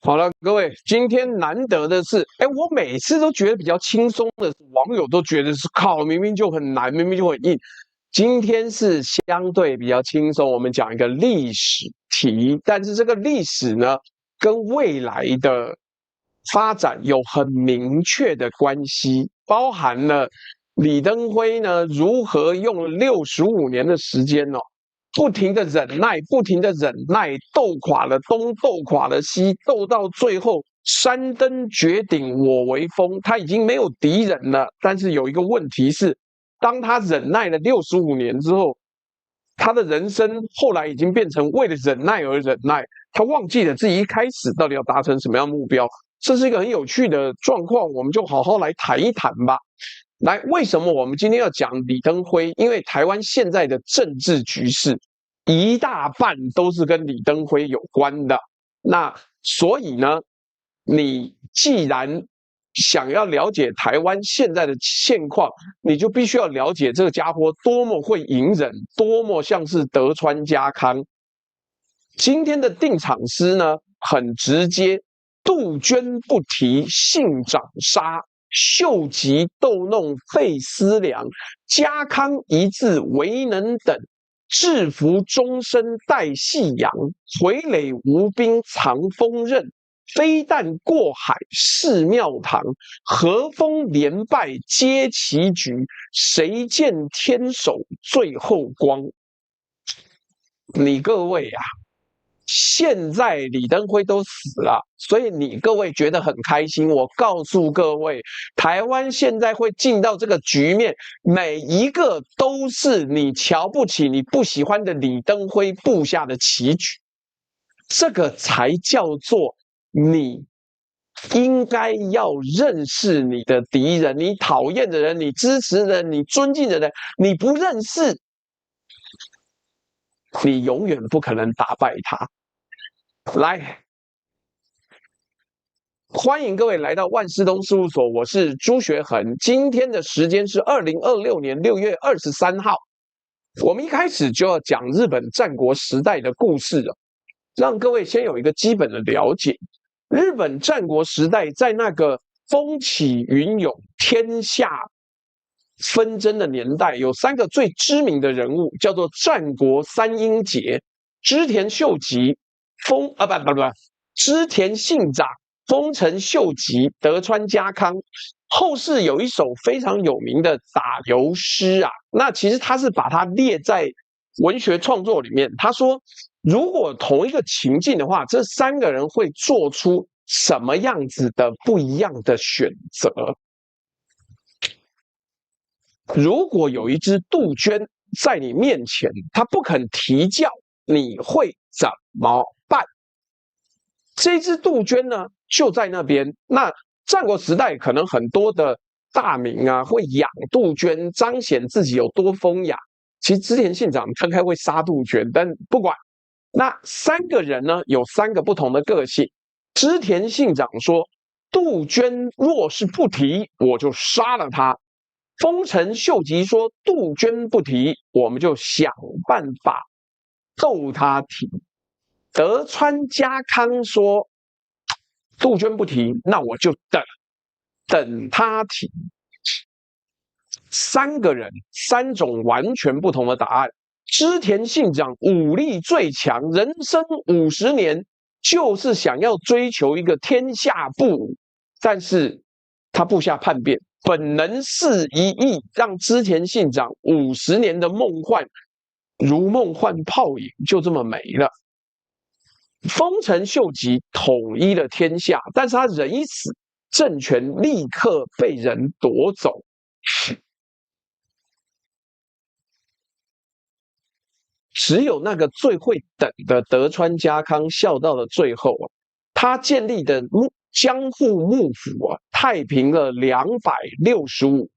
好了，各位，今天难得的是，我每次都觉得比较轻松的，网友都觉得是靠，明明就很难，明明就很硬。今天是相对比较轻松，我们讲一个历史题，但是这个历史呢，跟未来的发展有很明确的关系，包含了李登辉呢如何用了65年的时间哦。不停的忍耐，不停的忍耐，斗垮了东，斗垮了西，斗到最后山登绝顶，我为峰。他已经没有敌人了，但是有一个问题是，当他忍耐了65年之后，他的人生后来已经变成为了忍耐而忍耐，他忘记了自己一开始到底要达成什么样的目标。这是一个很有趣的状况，我们就好好来谈一谈吧。来，为什么我们今天要讲李登辉？因为台湾现在的政治局势一大半都是跟李登辉有关的。那所以呢，你既然想要了解台湾现在的现况，你就必须要了解这个家伙多么会隐忍，多么像是德川家康。今天的定场诗呢，很直接，杜鹃不提杏长沙。秀吉逗弄费思量，家康一字未能等。制服终身待夕阳，回垒无兵藏锋刃。飞弹过海是庙堂，和风连败皆棋局。谁见天守最后光？你各位啊！现在李登辉都死了，所以你各位觉得很开心。我告诉各位，台湾现在会进到这个局面，每一个都是你瞧不起、你不喜欢的李登辉布下的棋局，这个才叫做你应该要认识你的敌人，你讨厌的人、你支持的人、你尊敬的人，你不认识，你永远不可能打败他。来，欢迎各位来到万事通事务所，我是朱学恒。今天的时间是2026年6月23号。我们一开始就要讲日本战国时代的故事了，让各位先有一个基本的了解。日本战国时代在那个风起云涌、天下纷争的年代，有3个最知名的人物，叫做战国三英杰：织田秀吉、织田信长、丰臣秀吉、德川家康。后世有一首非常有名的打油诗啊，那其实他是把它列在文学创作里面。他说，如果同一个情境的话，这3个人会做出什么样子的不一样的选择？如果有一只杜鹃在你面前，它不肯啼叫，你会怎么办？这只杜鹃呢，就在那边。那战国时代可能很多的大名啊会养杜鹃，彰显自己有多风雅。其实织田信长刚开会杀杜鹃，但不管。那3个人呢，有3个不同的个性。织田信长说：“杜鹃若是不提，我就杀了他。”丰臣秀吉说：“杜鹃不提，我们就想办法逗他提。”德川家康说：“杜鹃不提，那我就等他提。”3个人，3种完全不同的答案。织田信长武力最强，人生50年，就是想要追求一个天下不武，但是他布下叛变，本能寺一役，让织田信长50年的梦幻如梦幻泡影，就这么没了。丰臣秀吉统一了天下，但是他人一死，政权立刻被人夺走。只有那个最会等的德川家康笑到了最后啊，他建立的江户幕府啊，太平了265。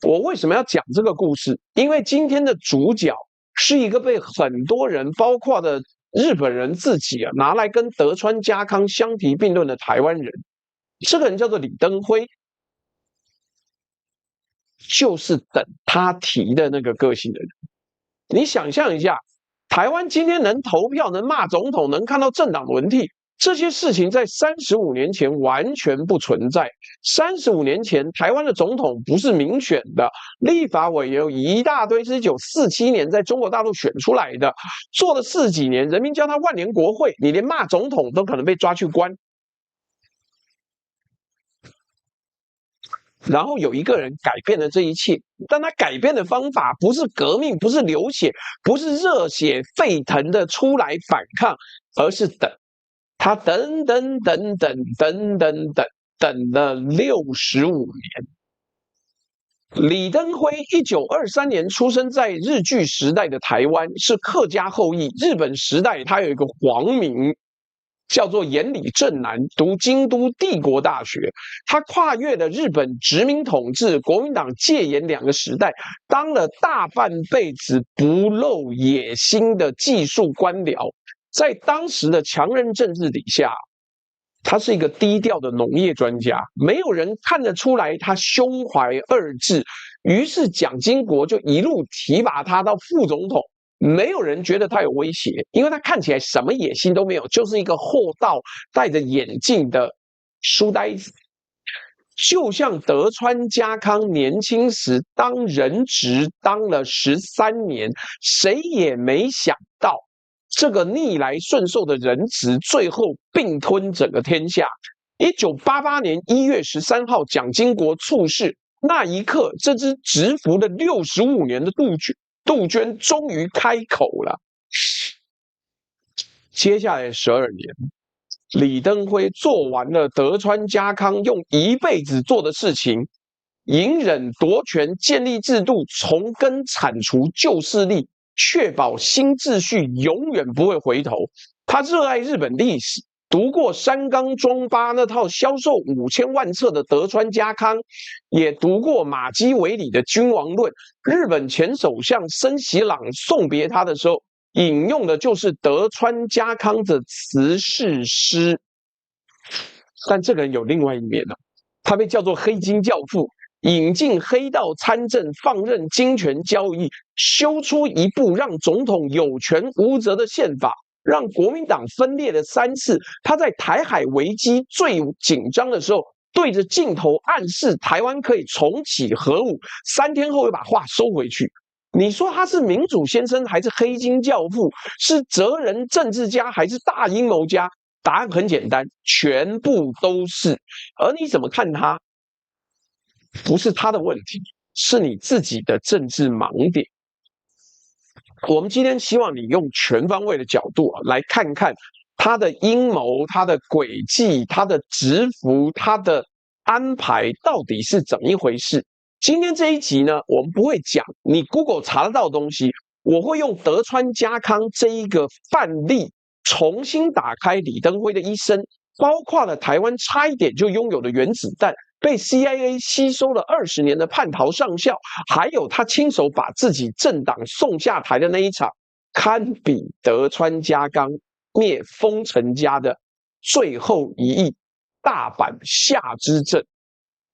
我为什么要讲这个故事？因为今天的主角是一个被很多人，包括的日本人自己啊，拿来跟德川家康相提并论的台湾人。这个人叫做李登辉，就是等他提的那个个性的人。你想象一下，台湾今天能投票、能骂总统、能看到政党轮替，这些事情在35年前完全不存在。35年前，台湾的总统不是民选的，立法委员有一大堆是1947年在中国大陆选出来的，做了40几年，人民叫他万年国会，你连骂总统都可能被抓去关。然后有一个人改变了这一切，但他改变的方法不是革命，不是流血，不是热血沸腾的出来反抗，而是等。他等了65年。李登辉1923年出生在日据时代的台湾，是客家后裔。日本时代他有一个皇名，叫做岩里正男，读京都帝国大学。他跨越了日本殖民统治、国民党戒严2个时代，当了大半辈子不露野心的技术官僚。在当时的强人政治底下，他是一个低调的农业专家，没有人看得出来他胸怀二志。于是蒋经国就一路提拔他到副总统。没有人觉得他有威胁，因为他看起来什么野心都没有，就是一个厚道戴着眼镜的书呆子。就像德川家康年轻时当人质当了13年，谁也没想到这个逆来顺受的人质最后并吞整个天下。1988年1月13号，蒋经国猝逝，那一刻，这只蛰伏了65年的杜鹃终于开口了。接下来12年，李登辉做完了德川家康用一辈子做的事情，隐忍夺权，建立制度，从根铲除旧势力，确保新秩序永远不会回头。他热爱日本历史，读过山冈庄八那套销售5000万册的德川家康，也读过马基维里的《君王论》。日本前首相森喜朗送别他的时候，引用的就是德川家康的辞世诗。但这个人有另外一面呢，他被叫做黑金教父，引进黑道参政，放任金权交易，修出一部让总统有权无责的宪法，让国民党分裂了3次。他在台海危机最紧张的时候，对着镜头暗示台湾可以重启核武，3天后又把话收回去。你说他是民主先生还是黑金教父？是哲人政治家还是大阴谋家？答案很简单，全部都是。而你怎么看他，不是他的问题，是你自己的政治盲点。我们今天希望你用全方位的角度来看看他的阴谋、他的诡计、他的蛰伏、他的安排到底是怎么一回事。今天这一集呢，我们不会讲你 Google 查得到的东西，我会用德川家康这一个范例重新打开李登辉的一生，包括了台湾差一点就拥有的原子弹，被 CIA 吸收了20年的叛逃上校，还有他亲手把自己政党送下台的那一场，堪比德川家康灭丰臣家的最后一役大阪夏之阵。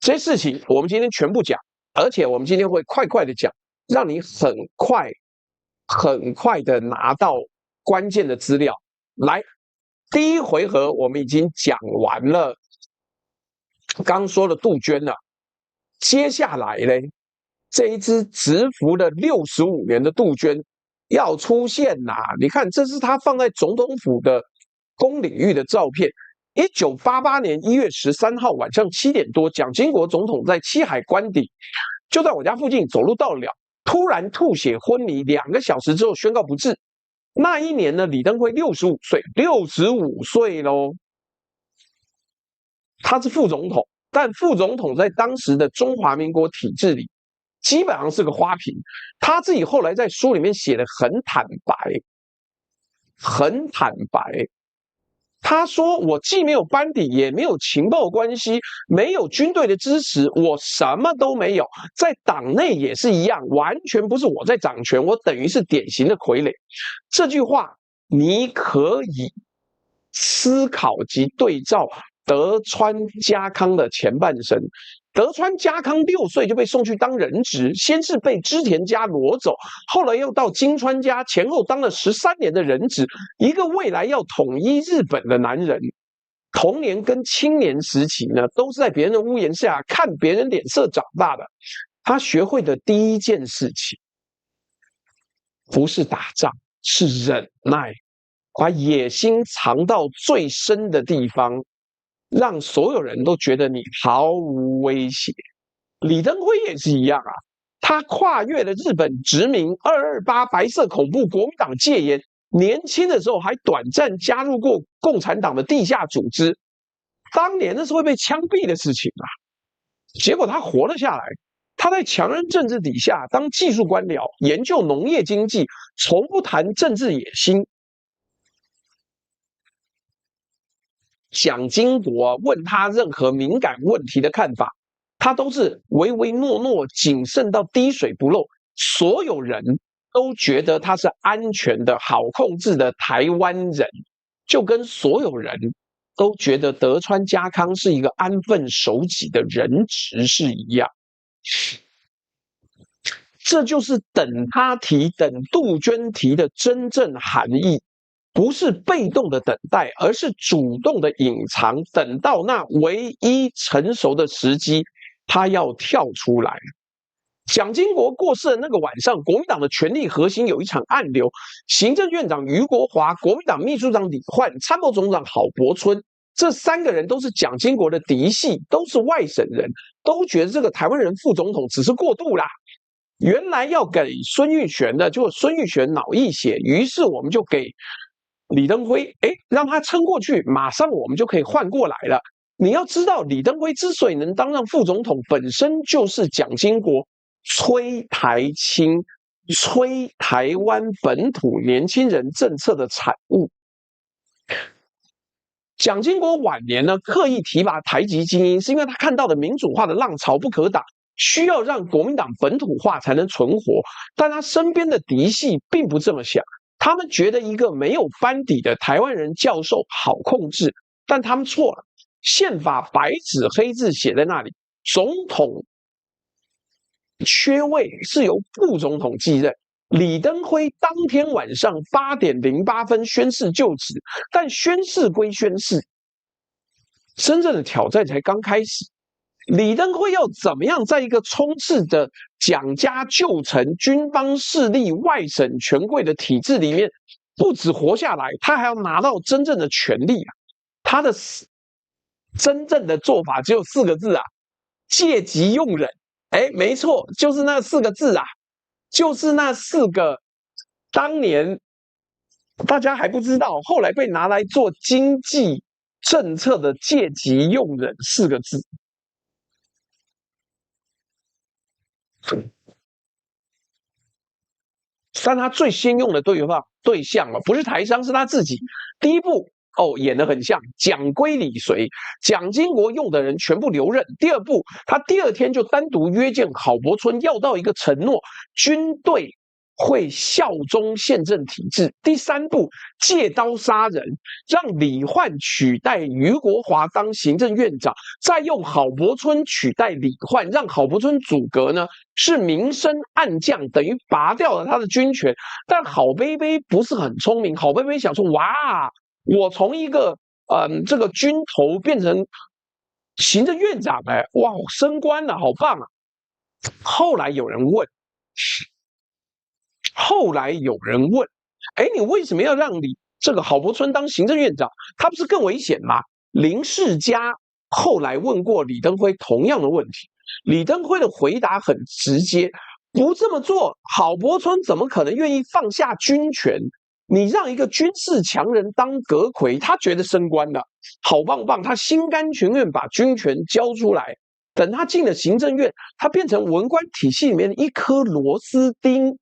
这些事情我们今天全部讲，而且我们今天会快快的讲，让你很快的拿到关键的资料。来，第一回合我们已经讲完了，刚说了杜鹃了，接下来呢，这一只蛰伏了65年的杜鹃要出现啦！你看，这是他放在总统府的公领域的照片。1988年1月13号晚上7点多，蒋经国总统在七海官邸，就在我家附近走路到了，突然吐血昏迷，2个小时之后宣告不治。那一年呢，李登辉65岁，65岁喽。他是副总统，但副总统在当时的中华民国体制里，基本上是个花瓶。他自己后来在书里面写的很坦白，很坦白。他说：“我既没有班底，也没有情报关系，没有军队的支持，我什么都没有。在党内也是一样，完全不是我在掌权，我等于是典型的傀儡。”这句话你可以思考及对照德川家康的前半生。德川家康6岁就被送去当人质，先是被织田家掳走，后来又到金川家，前后当了13年的人质。一个未来要统一日本的男人，童年跟青年时期呢，都是在别人的屋檐下看别人脸色长大的。他学会的第一件事情，不是打仗，是忍耐，把野心藏到最深的地方，让所有人都觉得你毫无威胁。李登辉也是一样啊，他跨越了日本殖民、228白色恐怖、国民党戒严，年轻的时候还短暂加入过共产党的地下组织，当年那是会被枪毙的事情啊，结果他活了下来。他在强人政治底下当技术官僚，研究农业经济，从不谈政治野心。蒋经国问他任何敏感问题的看法，他都是唯唯诺诺、谨慎到滴水不漏。所有人都觉得他是安全的、好控制的台湾人，就跟所有人都觉得德川家康是一个安分守己的人质是一样。这就是等他提、等杜鹃提的真正含义，不是被动的等待，而是主动的隐藏，等到那唯一成熟的时机，他要跳出来。蒋经国过世的那个晚上，国民党的权力核心有一场暗流，行政院长俞国华、国民党秘书长李焕、参谋总长郝柏村，这3个人都是蒋经国的嫡系，都是外省人，都觉得这个台湾人副总统只是过渡啦。原来要给孙玉璇的，结果孙玉璇脑溢血，于是我们就给李登辉，让他撑过去，马上我们就可以换过来了。你要知道，李登辉之所以能当上副总统，本身就是蒋经国催台青、催台湾本土年轻人政策的产物。蒋经国晚年呢，刻意提拔台籍精英，是因为他看到的民主化的浪潮不可挡，需要让国民党本土化才能存活。但他身边的嫡系并不这么想，他们觉得一个没有班底的台湾人教授好控制，但他们错了。宪法白纸黑字写在那里，总统缺位是由副总统继任。李登辉当天晚上8点08分宣誓就职，但宣誓归宣誓，真正的挑战才刚开始。李登辉要怎么样在一个充斥着蒋家旧臣、军邦势力、外省权贵的体制里面，不止活下来，他还要拿到真正的权利啊！他的真正的做法只有4个字啊：借机用人。没错，就是那4个字啊，就是那4个，当年大家还不知道，后来被拿来做经济政策的借机用人4个字。但他最先用的对象不是台商，是他自己。第一部演得很像，蒋归理随，蒋经国用的人全部留任。第2部，他第2天就单独约见郝柏村，要到一个承诺，军队会效忠宪政体制。第3部，借刀杀人，让李焕取代俞国华当行政院长，再用郝柏村取代李焕，让郝柏村组阁呢是明升暗降，等于拔掉了他的军权。但郝贝贝不是很聪明，郝贝贝想说，哇，我从一个这个军头变成行政院长，哇，升官了，好棒啊！后来有人问，你为什么要让你这个郝柏村当行政院长？他不是更危险吗？林世嘉后来问过李登辉同样的问题，李登辉的回答很直接，不这么做，郝柏村怎么可能愿意放下军权？你让一个军事强人当阁揆，他觉得升官了，好棒棒，他心甘情愿把军权交出来。等他进了行政院，他变成文官体系里面的一颗螺丝钉，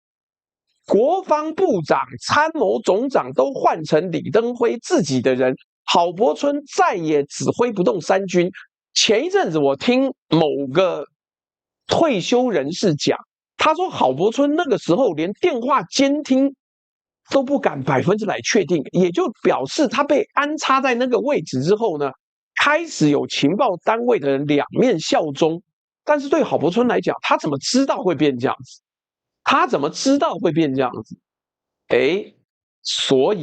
国防部长、参谋总长都换成李登辉自己的人，郝柏村再也指挥不动3军。前一阵子我听某个退休人士讲，他说郝柏村那个时候连电话监听都不敢100%确定，也就表示他被安插在那个位置之后呢，开始有情报单位的人两面效忠，但是对郝柏村来讲，他怎么知道会变这样子？他怎么知道会变这样子？哎，所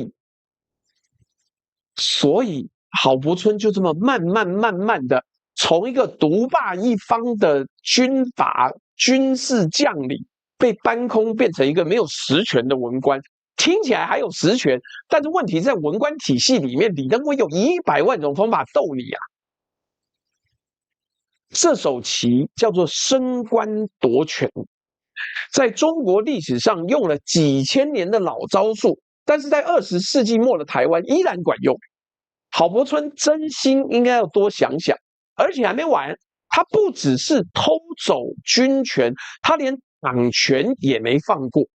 以郝柏村就这么慢慢的，从一个独霸一方的军事将领，被搬空变成一个没有实权的文官。听起来还有实权，但是问题在文官体系里面，李登辉有100万种方法斗你啊！这手棋叫做升官夺权，在中国历史上用了几千年的老招数，但是在20世纪末的台湾依然管用。郝柏村真心应该要多想想，而且还没完，他不只是偷走军权，他连党权也没放过。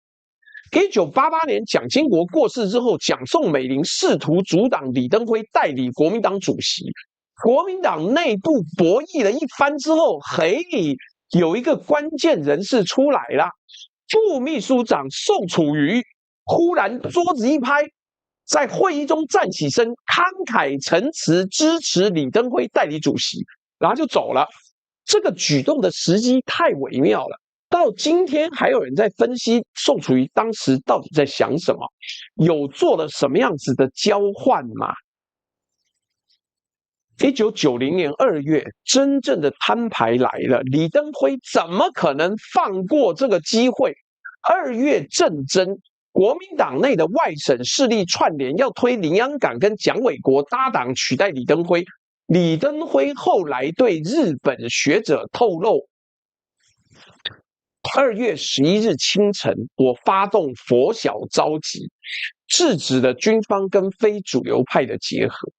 1988年蒋经国过世之后，蒋宋美龄试图阻挡李登辉代理国民党主席，国民党内部博弈了一番之后，嘿，有一个关键人士出来了，副秘书长宋楚瑜忽然桌子一拍，在会议中站起身，慷慨陈词支持李登辉代理主席，然后就走了。这个举动的时机太微妙了，到今天还有人在分析宋楚瑜当时到底在想什么，有做了什么样子的交换吗？1990年2月，真正的摊牌来了，李登辉怎么可能放过这个机会？2月政争，国民党内的外省势力串联，要推林洋港跟蒋纬国搭档取代李登辉。李登辉后来对日本学者透露，2月11日清晨，我发动拂晓召集，制止了军方跟非主流派的结合。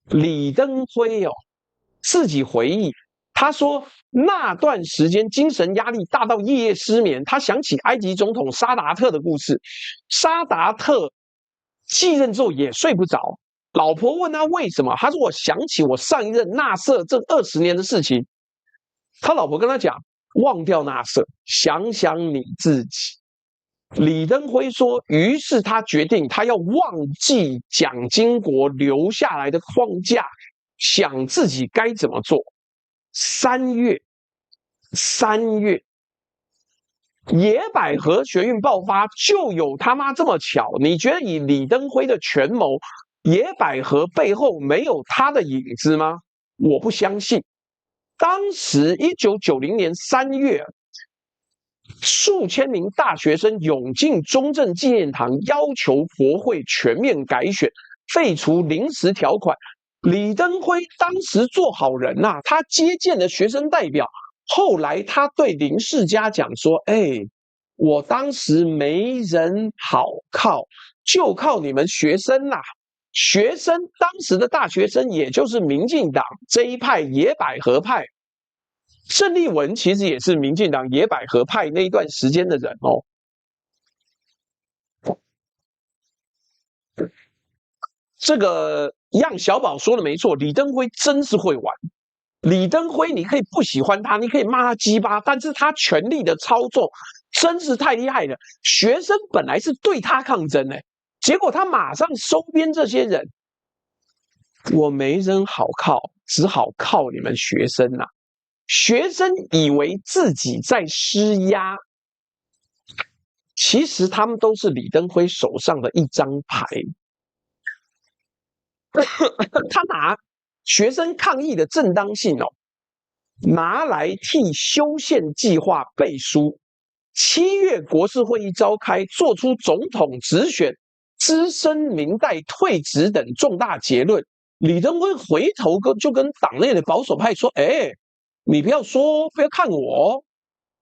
李登辉自己回忆，他说那段时间精神压力大到夜夜失眠。他想起埃及总统沙达特的故事，沙达特继任之后也睡不着。老婆问他为什么，他说我想起我上一任纳瑟这20年的事情。他老婆跟他讲，忘掉纳瑟，想想你自己。李登辉说，于是他决定他要忘记蒋经国留下来的框架，想自己该怎么做。3月，野百合学运爆发，就有他妈这么巧？你觉得以李登辉的权谋，野百合背后没有他的影子吗？我不相信。当时1990年3月，数千名大学生涌进中正纪念堂，要求国会全面改选，废除临时条款。李登辉当时做好人呐，他接见了学生代表。后来他对林世嘉讲说：“我当时没人好靠，就靠你们学生啦。学生当时的大学生，也就是民进党这一派野百合派。郑丽文其实也是民进党野百合派那一段时间的人哦。这个让小宝说的没错，李登辉真是会玩。李登辉，你可以不喜欢他，你可以骂他鸡巴，但是他权力的操纵真是太厉害了。学生本来是对他抗争结果他马上收编这些人，我没人好靠，只好靠你们学生啊。学生以为自己在施压，其实他们都是李登辉手上的一张牌。他拿学生抗议的正当性拿来替修宪计划背书。7月国是会议召开，做出总统直选、资深民代退职等重大结论。李登辉回头就跟党内的保守派说：“你不要说，不要看我，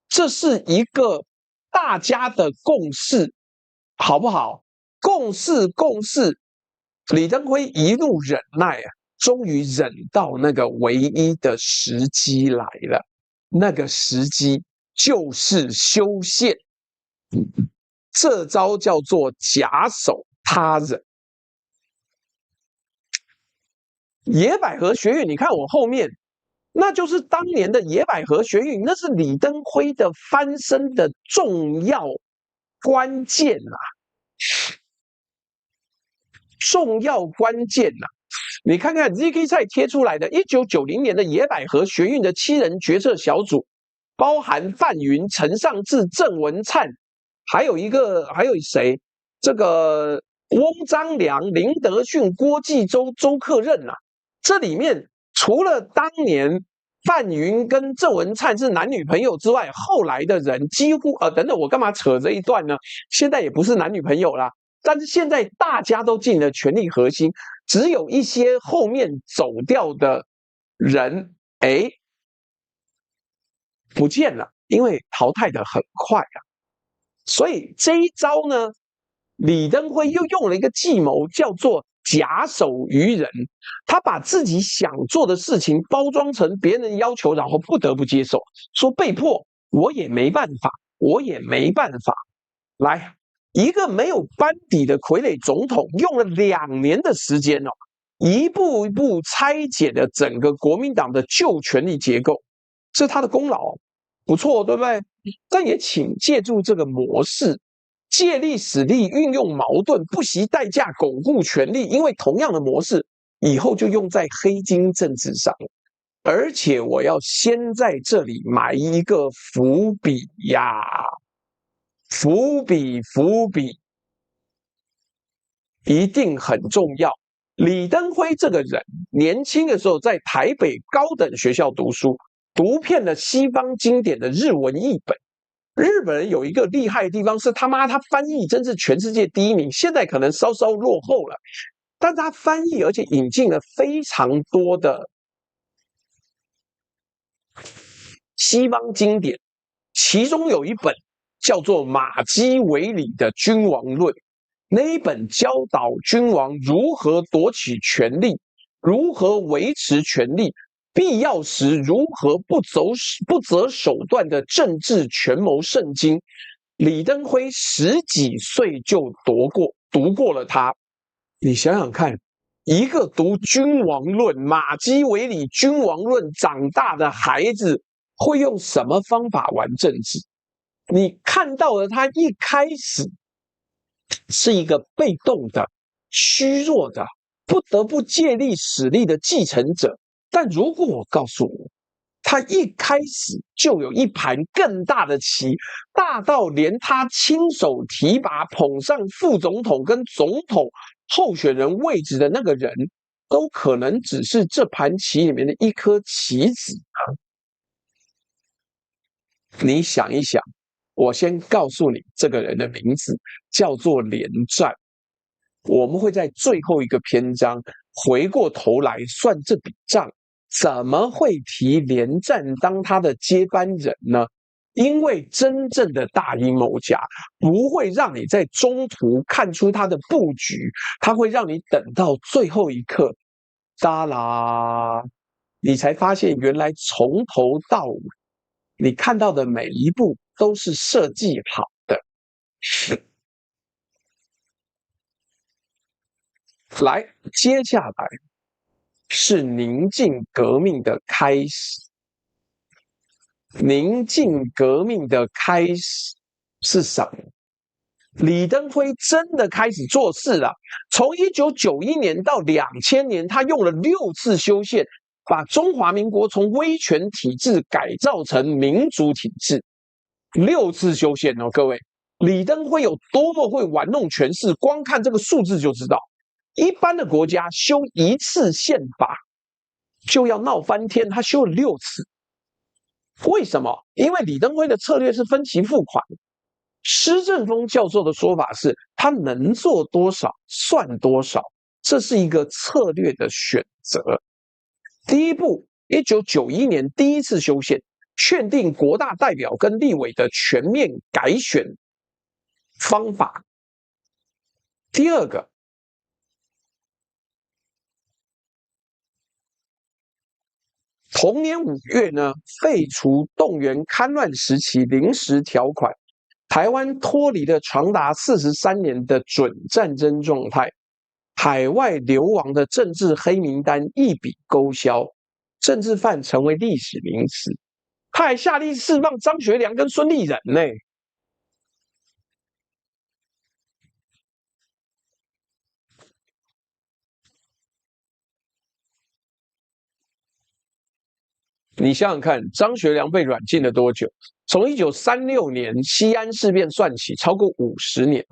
这是一个大家的共识，好不好？共识。”李登辉一路忍耐终于忍到那个唯一的时机来了。那个时机就是修宪，这招叫做假手他人。野百合学运，你看我后面，那就是当年的野百合学运，那是李登辉的翻身的重要关键重要关键你看看 ZK 赛贴出来的1990年的野百合学运的7人决策小组，包含范云、陈尚志、郑文灿，还有谁？这个翁章良、林德训、郭继洲、周克任啊。这里面除了当年范云跟郑文灿是男女朋友之外，后来的人几乎等等，我干嘛扯这一段呢？现在也不是男女朋友啦，但是现在大家都进了权力核心，只有一些后面走掉的人，不见了，因为淘汰的很快啊。所以这一招呢，李登辉又用了一个计谋，叫做假手于人。他把自己想做的事情包装成别人要求，然后不得不接受，说被迫我也没办法，我也没办法。来，一个没有班底的傀儡总统，用了2年的时间哦，一步一步拆解了整个国民党的旧权力结构，这是他的功劳，不错，对不对？但也请借助这个模式，借力使力，运用矛盾，不惜代价巩固权力，因为同样的模式以后就用在黑金政治上，而且我要先在这里埋一个伏笔呀，伏笔一定很重要。李登辉这个人年轻的时候在台北高等学校读书，读遍了西方经典的日文译本。日本人有一个厉害的地方是他翻译真是全世界第1名，现在可能稍稍落后了，但他翻译而且引进了非常多的西方经典，其中有一本叫做马基维里的《君王论》，那一本教导君王如何夺取权力，如何维持权力，必要时如何不择手段的政治权谋圣经。李登辉10几岁就读过了它，你想想看，一个读《君王论》马基维里《君王论》长大的孩子会用什么方法玩政治？你看到了他一开始是一个被动的、虚弱的、不得不借力使力的继承者，但如果我告诉你，他一开始就有一盘更大的棋，大到连他亲手提拔捧上副总统跟总统候选人位置的那个人，都可能只是这盘棋里面的一颗棋子啊！你想一想，我先告诉你这个人的名字，叫做连战。我们会在最后一个篇章回过头来算这笔账。怎么会提连战当他的接班人呢？因为真正的大阴谋家不会让你在中途看出他的布局，他会让你等到最后一刻，哒啦，你才发现原来从头到尾，你看到的每一步都是设计好的。来，接下来是宁静革命的开始。宁静革命的开始是什么？李登辉真的开始做事了。从1991年到2000年，他用了6次修宪，把中华民国从威权体制改造成民主体制。6次修宪哦，各位，李登辉有多么会玩弄权势，光看这个数字就知道。一般的国家修1次宪法就要闹翻天，他修了6次。为什么？因为李登辉的策略是分期付款。施正峰教授的说法是，他能做多少算多少，这是一个策略的选择。第一步，1991年第1次修宪，确定国大代表跟立委的全面改选方法。第二个，同年5月呢，废除动员戡乱时期临时条款，台湾脱离了长达43年的准战争状态，海外流亡的政治黑名单一笔勾销，政治犯成为历史名词。他还下令释放张学良跟孙立人呢。你想想看，张学良被软禁了多久？从1936年西安事变算起，超过50年。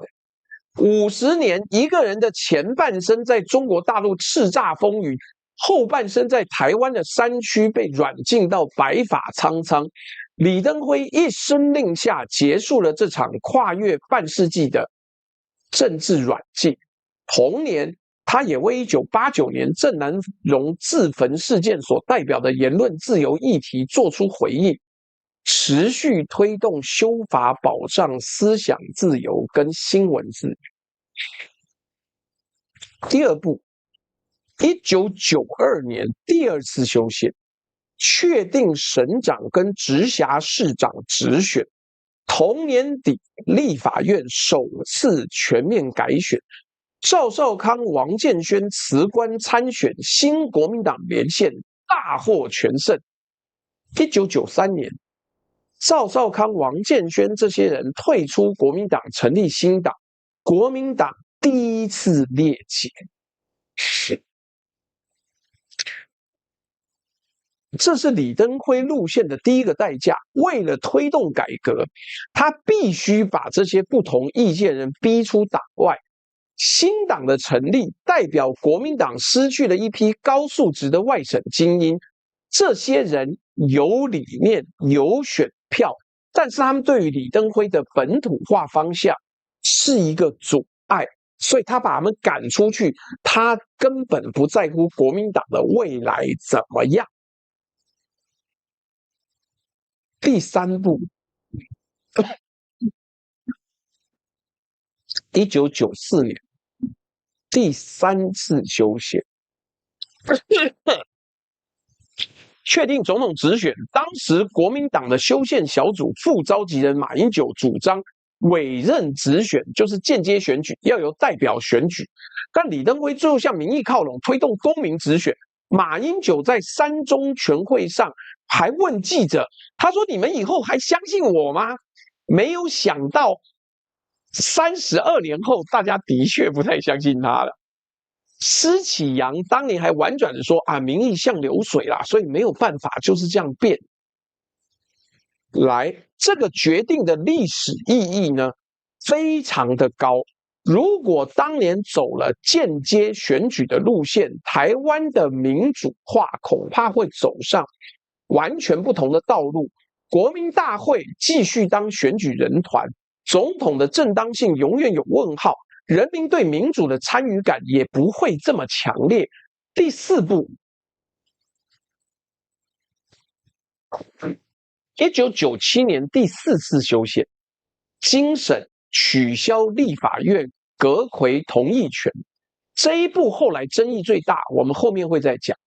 50年，一个人的前半生在中国大陆叱咤风云，后半生在台湾的山区被软禁到白发苍苍。李登辉一声令下，结束了这场跨越半世纪的政治软禁。同年，他也为1989年郑南榕自焚事件所代表的言论自由议题做出回应，持续推动修法保障思想自由跟新闻自由。第二步，1992年第二次修宪，确定省长跟直辖市长直选。同年底，立法院首次全面改选，赵少康、王建煊辞官参选，新国民党连线大获全胜。1993年，赵少康、王建煊这些人退出国民党，成立新党，国民党第一次裂解。这是李登辉路线的第一个代价。为了推动改革，他必须把这些不同意见人逼出党外。新党的成立，代表国民党失去了一批高素质的外省精英。这些人有理念、有选票，但是他们对于李登辉的本土化方向是一个阻碍，所以他把他们赶出去。他根本不在乎国民党的未来怎么样。第三步，1994年第三次修宪，确定总统直选。当时国民党的修宪小组副召集人马英九主张委任直选，就是间接选举，要由代表选举。但李登辉最后向民意靠拢，推动公民直选。马英九在3中全会上还问记者，他说：“你们以后还相信我吗？”没有想到32年后，大家的确不太相信他了。施启扬当年还婉转的说：“啊，民意像流水啦，所以没有办法，就是这样变。”来，这个决定的历史意义呢，非常的高。如果当年走了间接选举的路线，台湾的民主化恐怕会走上完全不同的道路。国民大会继续当选举人团，总统的正当性永远有问号，人民对民主的参与感也不会这么强烈。第四步，1997年第4次修宪，精审取消立法院阁揆同意权。这一步后来争议最大，我们后面会再讲。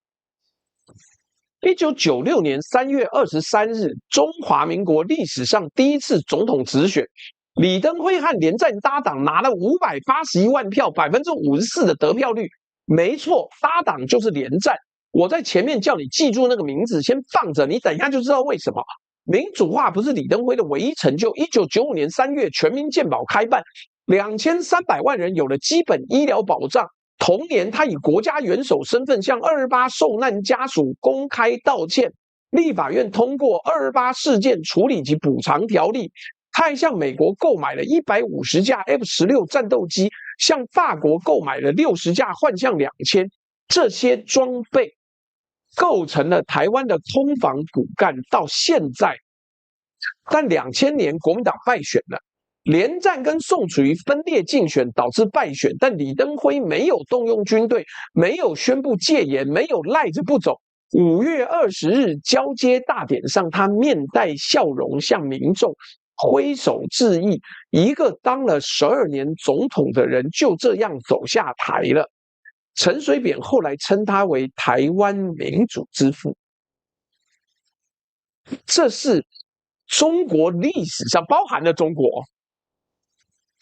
1996年3月23日，中华民国历史上第一次总统直选，李登辉和连战搭档拿了581万票，54%的得票率。没错，搭档就是连战。我在前面叫你记住那个名字，先放着，你等一下就知道为什么。民主化不是李登辉的唯一成就。1995年3月，全民健保开办，2300万人有了基本医疗保障。同年，他以国家元首身份向228受难家属公开道歉。立法院通过228事件处理及补偿条例。他还向美国购买了150架 F-16战斗机，向法国购买了60架幻象2000。这些装备构成了台湾的空防骨干到现在。但2000年国民党败选了。连战跟宋楚瑜分裂竞选，导致败选。但李登辉没有动用军队，没有宣布戒严，没有赖着不走。5月20日交接大典上，他面带笑容向民众挥手致意。一个当了12年总统的人就这样走下台了。陈水扁后来称他为台湾民主之父。这是中国历史上包含了中国。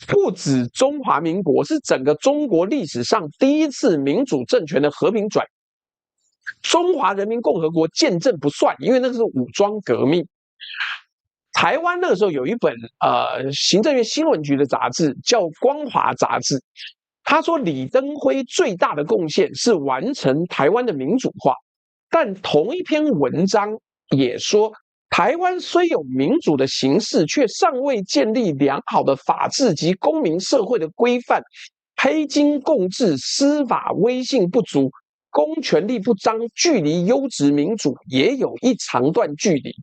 不止中华民国，是整个中国历史上第一次民主政权的和平转移。中华人民共和国建政不算，因为那是武装革命。台湾那个时候有一本行政院新闻局的杂志叫《光华杂志》，他说李登辉最大的贡献是完成台湾的民主化。但同一篇文章也说，台湾虽有民主的形势，却尚未建立良好的法治及公民社会的规范，黑金共治，司法威信不足，公权力不彰，距离优质民主也有一长段距离。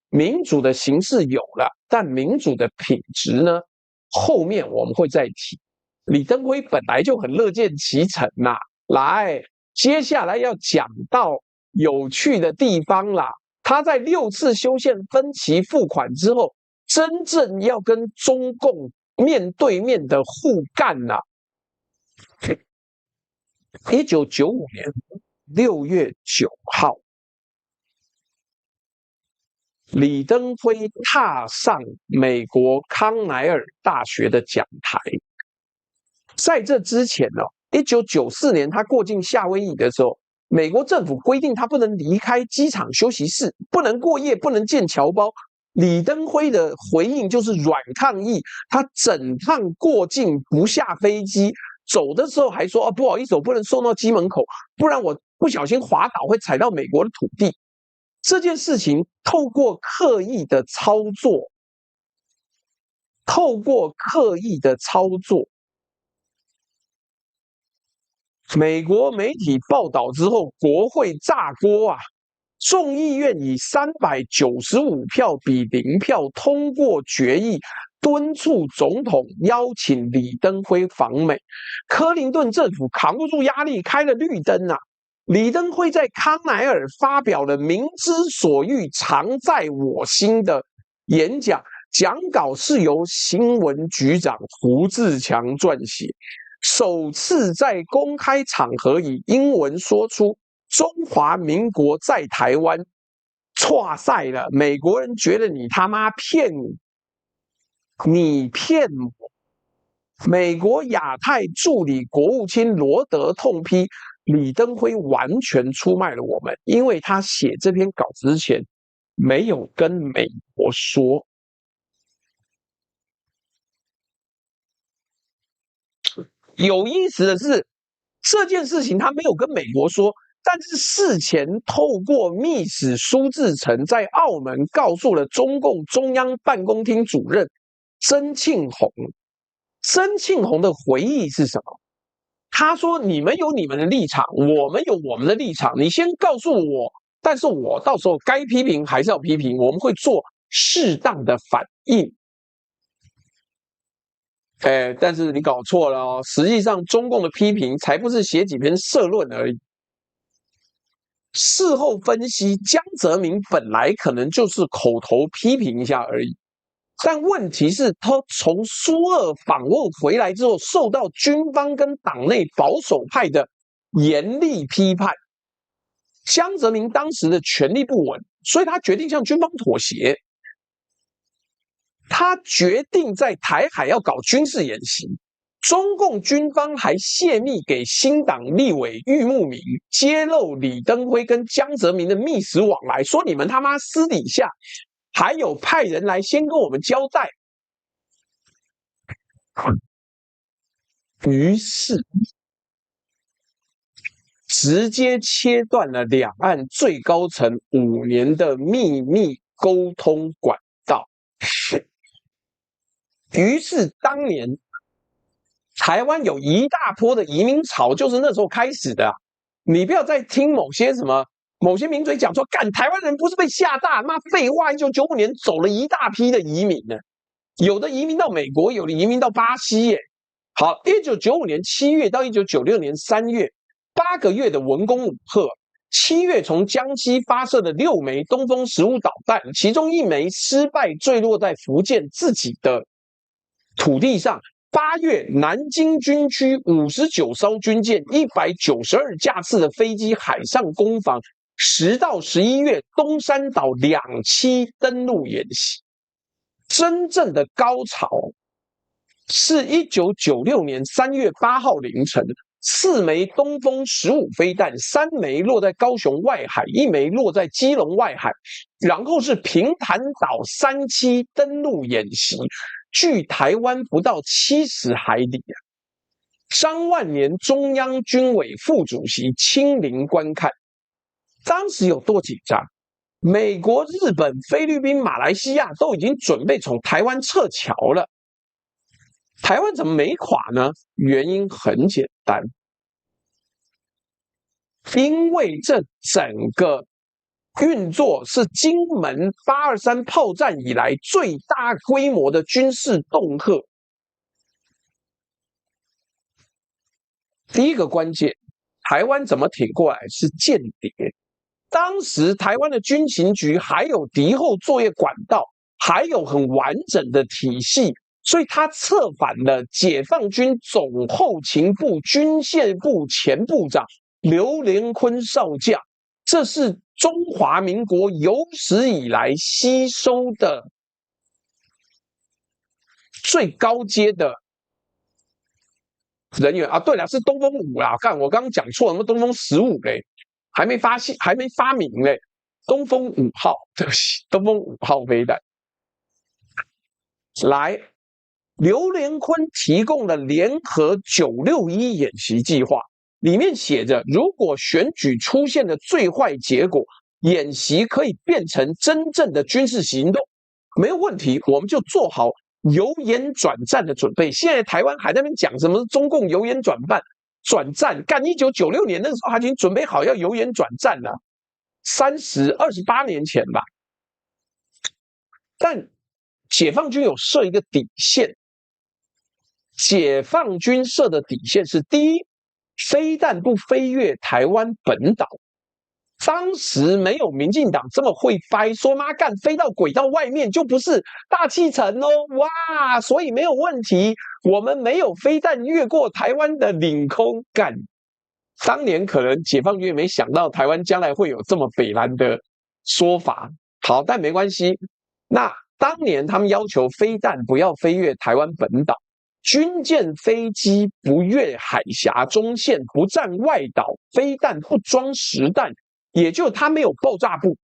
民主的形式有了，但民主的品质呢？后面我们会再提。李登辉本来就很乐见其成啦，来，接下来要讲到有趣的地方啦。他在6次修宪分期付款之后，真正要跟中共面对面的互干啦。1995年6月9号，李登辉踏上美国康奈尔大学的讲台。在这之前呢，1994年他过境夏威夷的时候，美国政府规定他不能离开机场休息室，不能过夜，不能见侨胞。李登辉的回应就是软抗议，他整趟过境不下飞机，走的时候还说：“不好意思，我不能送到机门口，不然我不小心滑倒会踩到美国的土地。”这件事情透过刻意的操作，美国媒体报道之后，国会炸锅啊！众议院以395票比0票通过决议，敦促总统邀请李登辉访美。柯林顿政府扛不住压力，开了绿灯啊！李登辉在康奈尔发表了民之所欲，常在我心的演讲，讲稿是由新闻局长胡志强撰写，首次在公开场合以英文说出中华民国在台湾，挫赛了，美国人觉得你他妈骗你骗我。美国亚太助理国务卿罗德痛批李登辉完全出卖了我们，因为他写这篇稿子之前没有跟美国说。有意思的是，这件事情他没有跟美国说，但是事前透过密使苏志诚在澳门告诉了中共中央办公厅主任曾庆红。曾庆红的回忆是什么？他说：“你们有你们的立场，我们有我们的立场，你先告诉我，但是我到时候该批评还是要批评，我们会做适当的反应。”但是你搞错了哦，实际上中共的批评才不是写几篇社论而已。事后分析，江泽民本来可能就是口头批评一下而已。但问题是，他从苏俄访问回来之后，受到军方跟党内保守派的严厉批判。江泽民当时的权力不稳，所以他决定向军方妥协。他决定在台海要搞军事演习。中共军方还泄密给新党立委郁慕明，揭露李登辉跟江泽民的密使往来，说你们他妈私底下还有派人来先跟我们交代。于是直接切断了两岸最高层5年的秘密沟通管道。于是当年台湾有一大波的移民潮，就是那时候开始的。你不要再听某些名嘴讲说，干台湾人不是被吓大，妈废话！1995年走了一大批的移民呢，有的移民到美国，有的移民到巴西耶。好，1995年7月到1996年3月，8个月的文攻武吓。7月从江西发射了6枚东风15导弹，其中1枚失败坠落在福建自己的土地上。8月，南京军区59艘军舰、192架次的飞机海上攻防。10到11月，东山岛2栖登陆演习。真正的高潮是1996年3月8号凌晨，4枚东风15飞弹，3枚落在高雄外海，1枚落在基隆外海，然后是平潭岛3栖登陆演习。距台湾不到70海里啊！张万年中央军委副主席亲临观看，当时有多紧张？美国、日本、菲律宾、马来西亚都已经准备从台湾撤侨了，台湾怎么没垮呢？原因很简单，因为这整个运作是金门823炮战以来最大规模的军事恫吓。第一个关键，台湾怎么挺过来是间谍。当时台湾的军情局还有敌后作业管道，还有很完整的体系，所以他策反了解放军总后勤部军械部前部长刘连坤少将，这是中华民国有史以来吸收的最高阶的人员啊。对了，是东风5啦，看我刚刚讲错了，什么东风15嘞，还没发明嘞，东风5号，对不起，东风5号飞弹。来，刘连坤提供了联合961演习计划，里面写着，如果选举出现了最坏结果，演习可以变成真正的军事行动，没有问题，我们就做好由严转战的准备。现在台湾还在那边讲什么中共由严转战，干1996年那个时候他已经准备好要由严转战了，28年前吧。但解放军有设一个底线，解放军设的底线是：第一，飞弹不飞越台湾本岛。当时没有民进党这么会掰，说妈干飞到轨道外面就不是大气层哦，哇，所以没有问题。我们没有飞弹越过台湾的领空干。当年可能解放军也没想到台湾将来会有这么北蓝的说法。好，但没关系。那当年他们要求飞弹不要飞越台湾本岛，军舰飞机不越海峡中线，不占外岛，飞弹不装实弹。也就他没有爆炸部，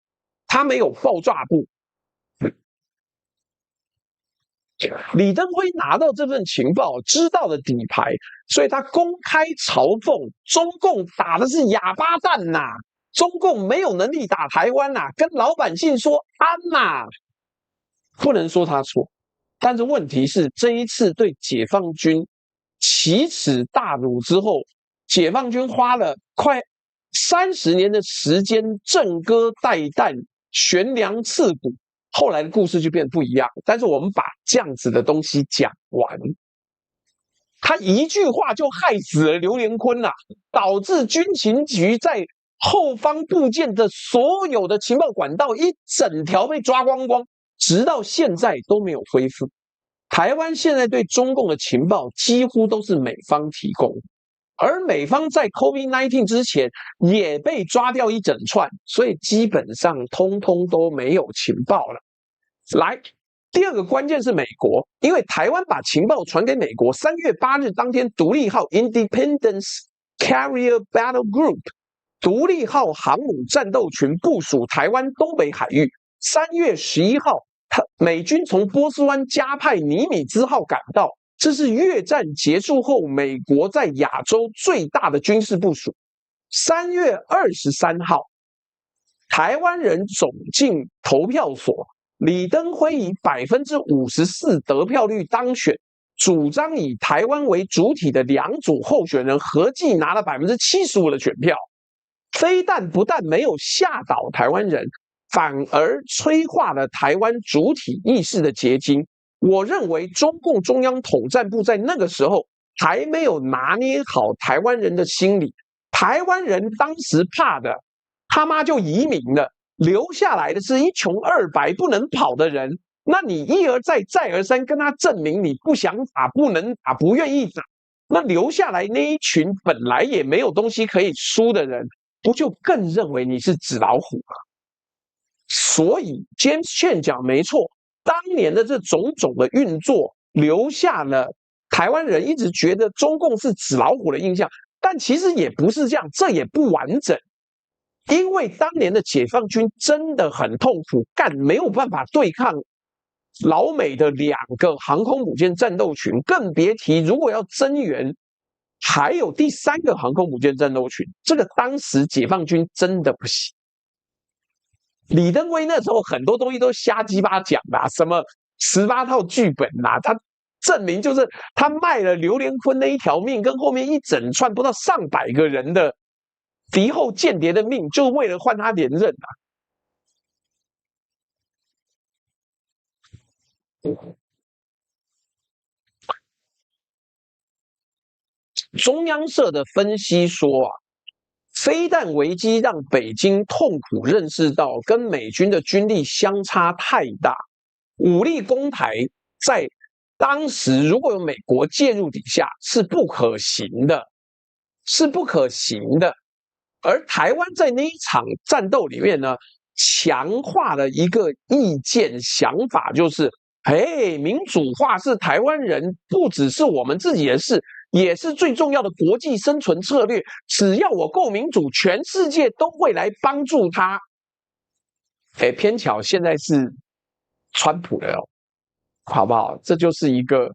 李登辉拿到这份情报，知道了底牌，所以他公开嘲讽中共打的是哑巴弹呐，中共没有能力打台湾呐，跟老百姓说安呐，不能说他错，但是问题是这一次对解放军奇耻大辱之后，解放军花了快30年的时间振戈待旦，悬梁刺股，后来的故事就变得不一样。但是我们把这样子的东西讲完，他一句话就害死了刘连坤啊，导致军情局在后方部件的所有的情报管道一整条被抓光光，直到现在都没有恢复。台湾现在对中共的情报几乎都是美方提供，而美方在 COVID-19 之前也被抓掉一整串，所以基本上通通都没有情报了。来，第二个关键是美国，因为台湾把情报传给美国，3月8日当天，独立号 Independence Carrier Battle Group 独立号航母战斗群部署台湾东北海域。3月11号，美军从波斯湾加派尼米兹号赶到，这是越战结束后美国在亚洲最大的军事部署。3月23号，台湾人走进投票所，李登辉以54%得票率当选，主张以台湾为主体的2组候选人合计拿了75%的选票。飞弹不但没有吓倒台湾人，反而催化了台湾主体意识的结晶。我认为中共中央统战部在那个时候还没有拿捏好台湾人的心理，台湾人当时怕的他妈就移民了，留下来的是一穷二白不能跑的人。那你一而再再而三跟他证明你不想打、不能打、不愿意打，那留下来那一群本来也没有东西可以输的人，不就更认为你是纸老虎吗？所以 James Chen 讲没错，当年的这种种的运作，留下了台湾人一直觉得中共是纸老虎的印象，但其实也不是这样，这也不完整。因为当年的解放军真的很痛苦，干没有办法对抗老美的2个航空母舰战斗群，更别提如果要增援，还有第3个航空母舰战斗群，这个当时解放军真的不行。李登辉那时候很多东西都瞎鸡巴讲啦，什么18套剧本啦，他证明就是他卖了刘连坤那一条命，跟后面一整串不到上百个人的敌后间谍的命，就为了换他连任啊。中央社的分析说啊，飞弹危机让北京痛苦认识到跟美军的军力相差太大，武力攻台在当时如果有美国介入底下是不可行的，是不可行的。而台湾在那一场战斗里面呢，强化了一个意见想法，就是民主化是台湾人不只是我们自己的事，也是最重要的国际生存策略。只要我够民主，全世界都会来帮助他。偏巧现在是川普的哦，好不好？这就是一个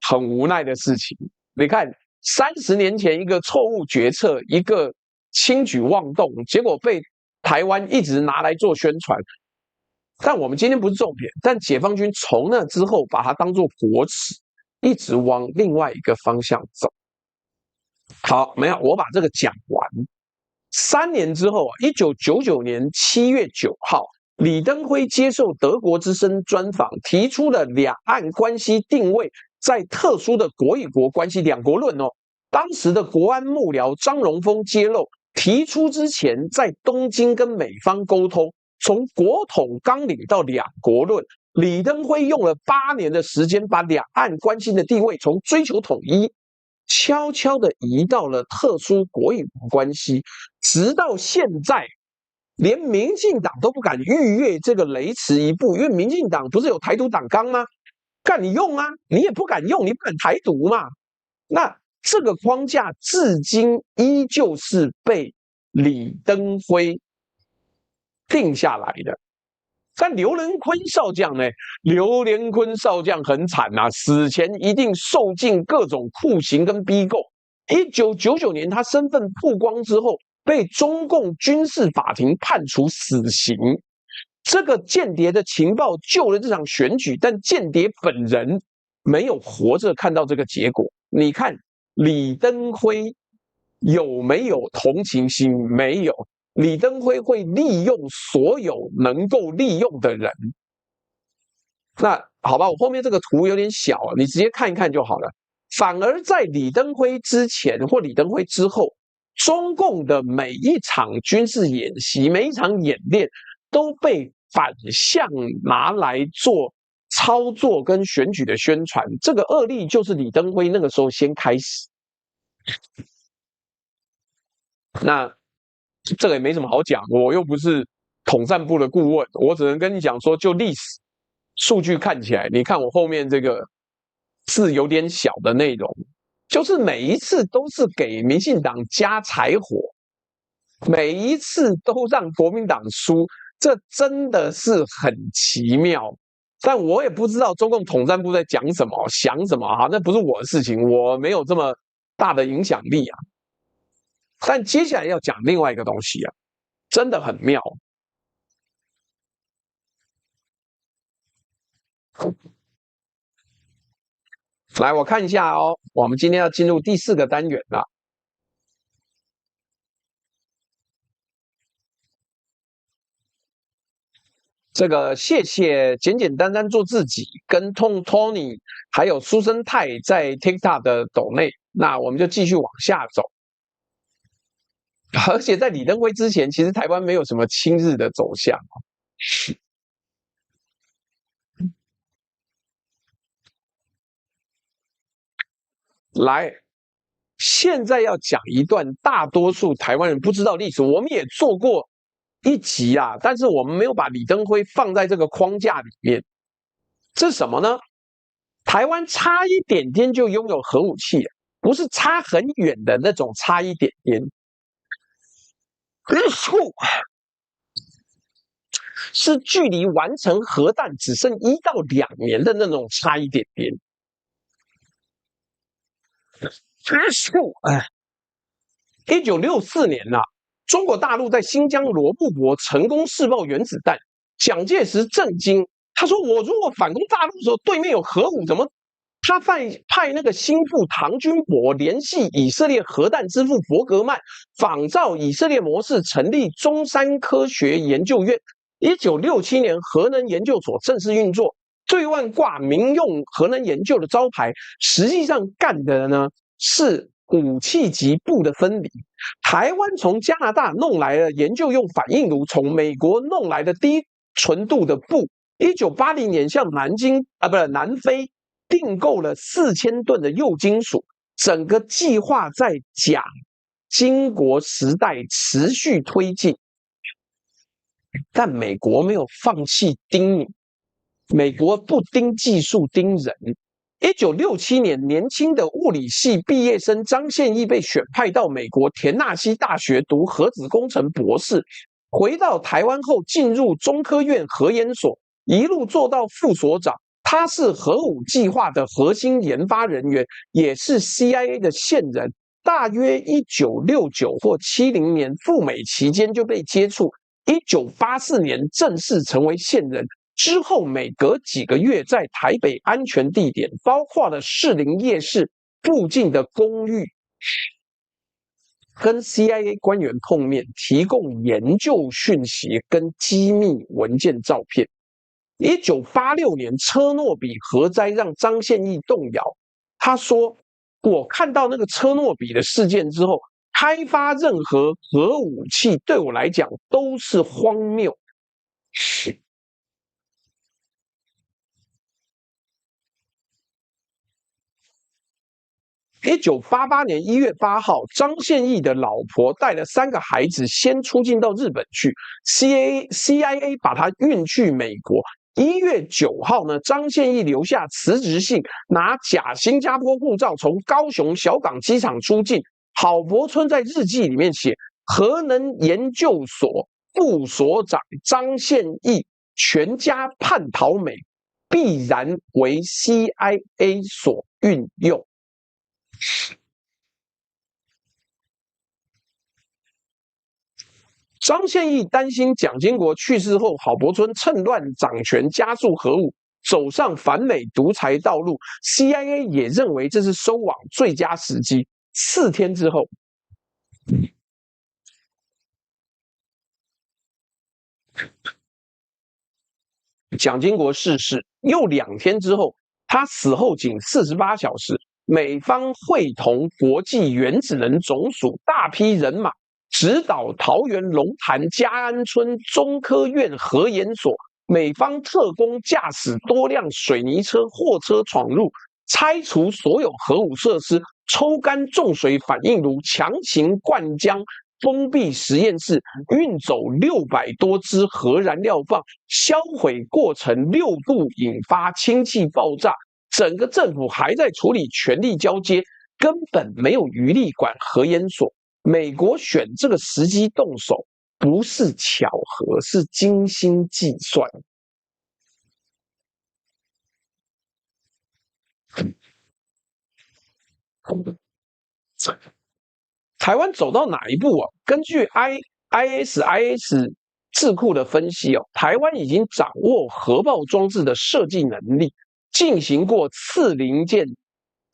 很无奈的事情。你看，30年前一个错误决策，一个轻举妄动，结果被台湾一直拿来做宣传。但我们今天不是重点，但解放军从那之后把它当作国耻，一直往另外一个方向走。好，没有，我把这个讲完。3年之后啊，1999年7月9号，李登辉接受德国之声专访，提出了两岸关系定位在特殊的国与国关系两国论哦。当时的国安幕僚张荣峰揭露，提出之前在东京跟美方沟通，从国统纲领到两国论，李登辉用了8年的时间，把两岸关系的地位从追求统一，悄悄的移到了特殊国与国关系，直到现在，连民进党都不敢逾越这个雷池一步，因为民进党不是有台独党纲吗？干你用啊，你也不敢用，你不敢台独嘛？那这个框架至今依旧是被李登辉定下来的。但刘连坤少将呢？刘连坤少将很惨啊，死前一定受尽各种酷刑跟逼供。1999年他身份曝光之后，被中共军事法庭判处死刑。这个间谍的情报救了这场选举，但间谍本人没有活着看到这个结果。你看李登辉有没有同情心？没有。李登辉会利用所有能够利用的人。那好吧，我后面这个图有点小，你直接看一看就好了。反而在李登辉之前或李登辉之后，中共的每一场军事演习、每一场演练都被反向拿来做操作跟选举的宣传。这个恶例就是李登辉那个时候先开始。那这个也没什么好讲，我又不是统战部的顾问，我只能跟你讲说，就历史数据看起来，你看我后面这个字有点小的内容，就是每一次都是给民进党加柴火，每一次都让国民党输，这真的是很奇妙。但我也不知道中共统战部在讲什么、想什么哈，那不是我的事情，我没有这么大的影响力啊。但接下来要讲另外一个东西啊，真的很妙。来，我看一下哦，我们今天要进入第4个单元了。这个谢谢简简单单做自己，跟Tony 还有苏生泰在 TikTok 的抖内，那我们就继续往下走。而且在李登辉之前，其实台湾没有什么亲日的走向。来，现在要讲一段大多数台湾人不知道历史，我们也做过一集啊，但是我们没有把李登辉放在这个框架里面。这是什么呢？台湾差一点点就拥有核武器，不是差很远的那种差一点点。是距离完成核弹只剩1到2年的那种差一点点。1964年啊，中国大陆在新疆罗布泊成功试爆原子弹，蒋介石震惊，他说：“我如果反攻大陆的时候，对面有核武，怎么？”他派那个心腹唐君博联系以色列核弹之父伯格曼，仿照以色列模式成立中山科学研究院。1967年，核能研究所正式运作，对外挂民用核能研究的招牌，实际上干的呢是武器级部的分离。台湾从加拿大弄来了研究用反应炉，从美国弄来的低纯度的钚。1980年向南非订购了4000吨的铀金属，整个计划在蒋经国时代持续推进，但美国没有放弃盯你，美国不盯技术，盯人。1967年，年轻的物理系毕业生张宪义被选派到美国田纳西大学读核子工程博士，回到台湾后进入中科院核研所，一路做到副所长。他是核武计划的核心研发人员，也是 CIA 的线人。大约1969或70年赴美期间就被接触，1984年正式成为线人。之后每隔几个月在台北安全地点，包括了士林夜市附近的公寓，跟 CIA 官员碰面，提供研究讯息跟机密文件照片。1986年车诺比核灾让张宪义动摇，他说：“我看到那个车诺比的事件之后，开发任何核武器对我来讲都是荒谬。”1988年1月8号，张宪义的老婆带了3个孩子先出境到日本去 ，CIA 把他运去美国。1月9号呢，张宪义留下辞职信，拿假新加坡护照从高雄小港机场出境。郝柏村在日记里面写：核能研究所副所长张宪义全家叛逃美，必然为 CIA 所运用。张宪义担心蒋经国去世后，郝柏村趁乱掌权，加速核武，走上反美独裁道路。CIA 也认为这是收网最佳时机。4天之后，蒋经国逝世，又2天之后，他死后仅48小时，美方会同国际原子能总署大批人马，直捣桃园龙潭嘉安村中科院核研所。美方特工驾驶多辆水泥车、货车闯入，拆除所有核武设施，抽干重水反应炉，强行灌浆。封闭实验室，运走600多支核燃料棒，销毁过程6度引发氢气爆炸。整个政府还在处理权力交接，根本没有余力管核研所。美国选这个时机动手，不是巧合，是精心计算。台湾走到哪一步啊？根据 ISIS 智库的分析哦，台湾已经掌握核爆装置的设计能力，进行过次零件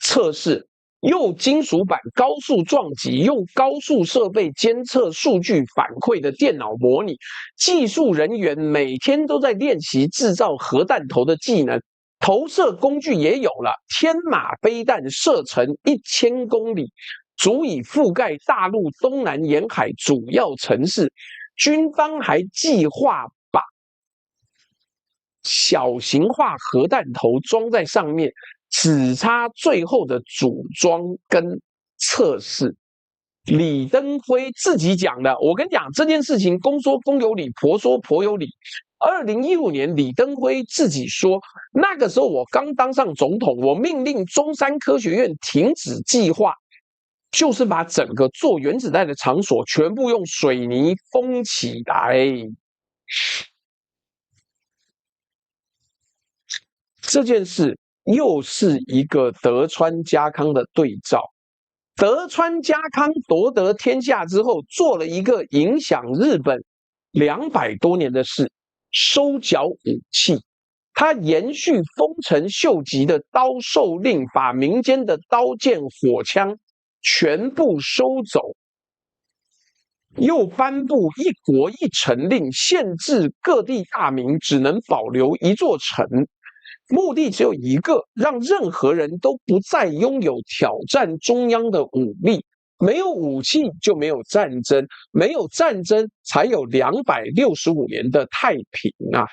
测试，用金属板高速撞击，用高速设备监测数据反馈的电脑模拟，技术人员每天都在练习制造核弹头的技能。投射工具也有了，天马飞弹射程1000公里，足以覆盖大陆东南沿海主要城市。军方还计划把小型化核弹头装在上面，只差最后的组装跟测试。李登辉自己讲的，我跟你讲这件事情，公说公有理，婆说婆有理。2015年，李登辉自己说，那个时候我刚当上总统，我命令中山科学院停止计划，就是把整个做原子弹的场所全部用水泥封起来。这件事又是一个德川家康的对照。德川家康夺得天下之后，做了一个影响日本200多年的事，收缴武器。他延续丰臣秀吉的刀狩令，把民间的刀剑火枪全部收走，又颁布一国一城令，限制各地大名只能保留一座城。目的只有一个，让任何人都不再拥有挑战中央的武力。没有武器就没有战争，没有战争才有265年的太平啊！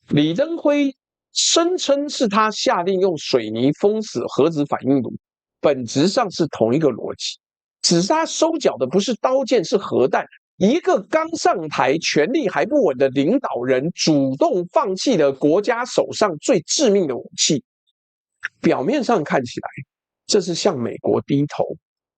李登辉声称是他下令用水泥封死核子反应炉，本质上是同一个逻辑，只是他收缴的不是刀剑，是核弹。一个刚上台、权力还不稳的领导人，主动放弃了国家手上最致命的武器。表面上看起来，这是向美国低头，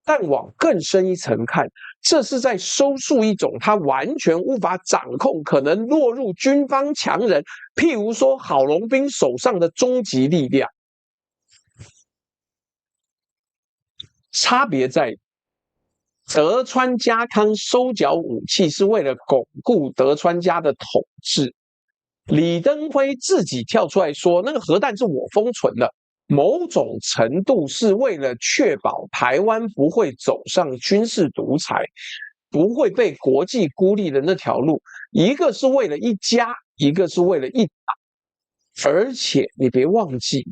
但往更深一层看，这是在收束一种他完全无法掌控、可能落入军方强人，譬如说郝龙斌手上的终极力量。差别在德川家康收缴武器是为了巩固德川家的统治，李登辉自己跳出来说，那个核弹是我封存的，某种程度是为了确保台湾不会走上军事独裁，不会被国际孤立的那条路。一个是为了一家，一个是为了一党。而且你别忘记，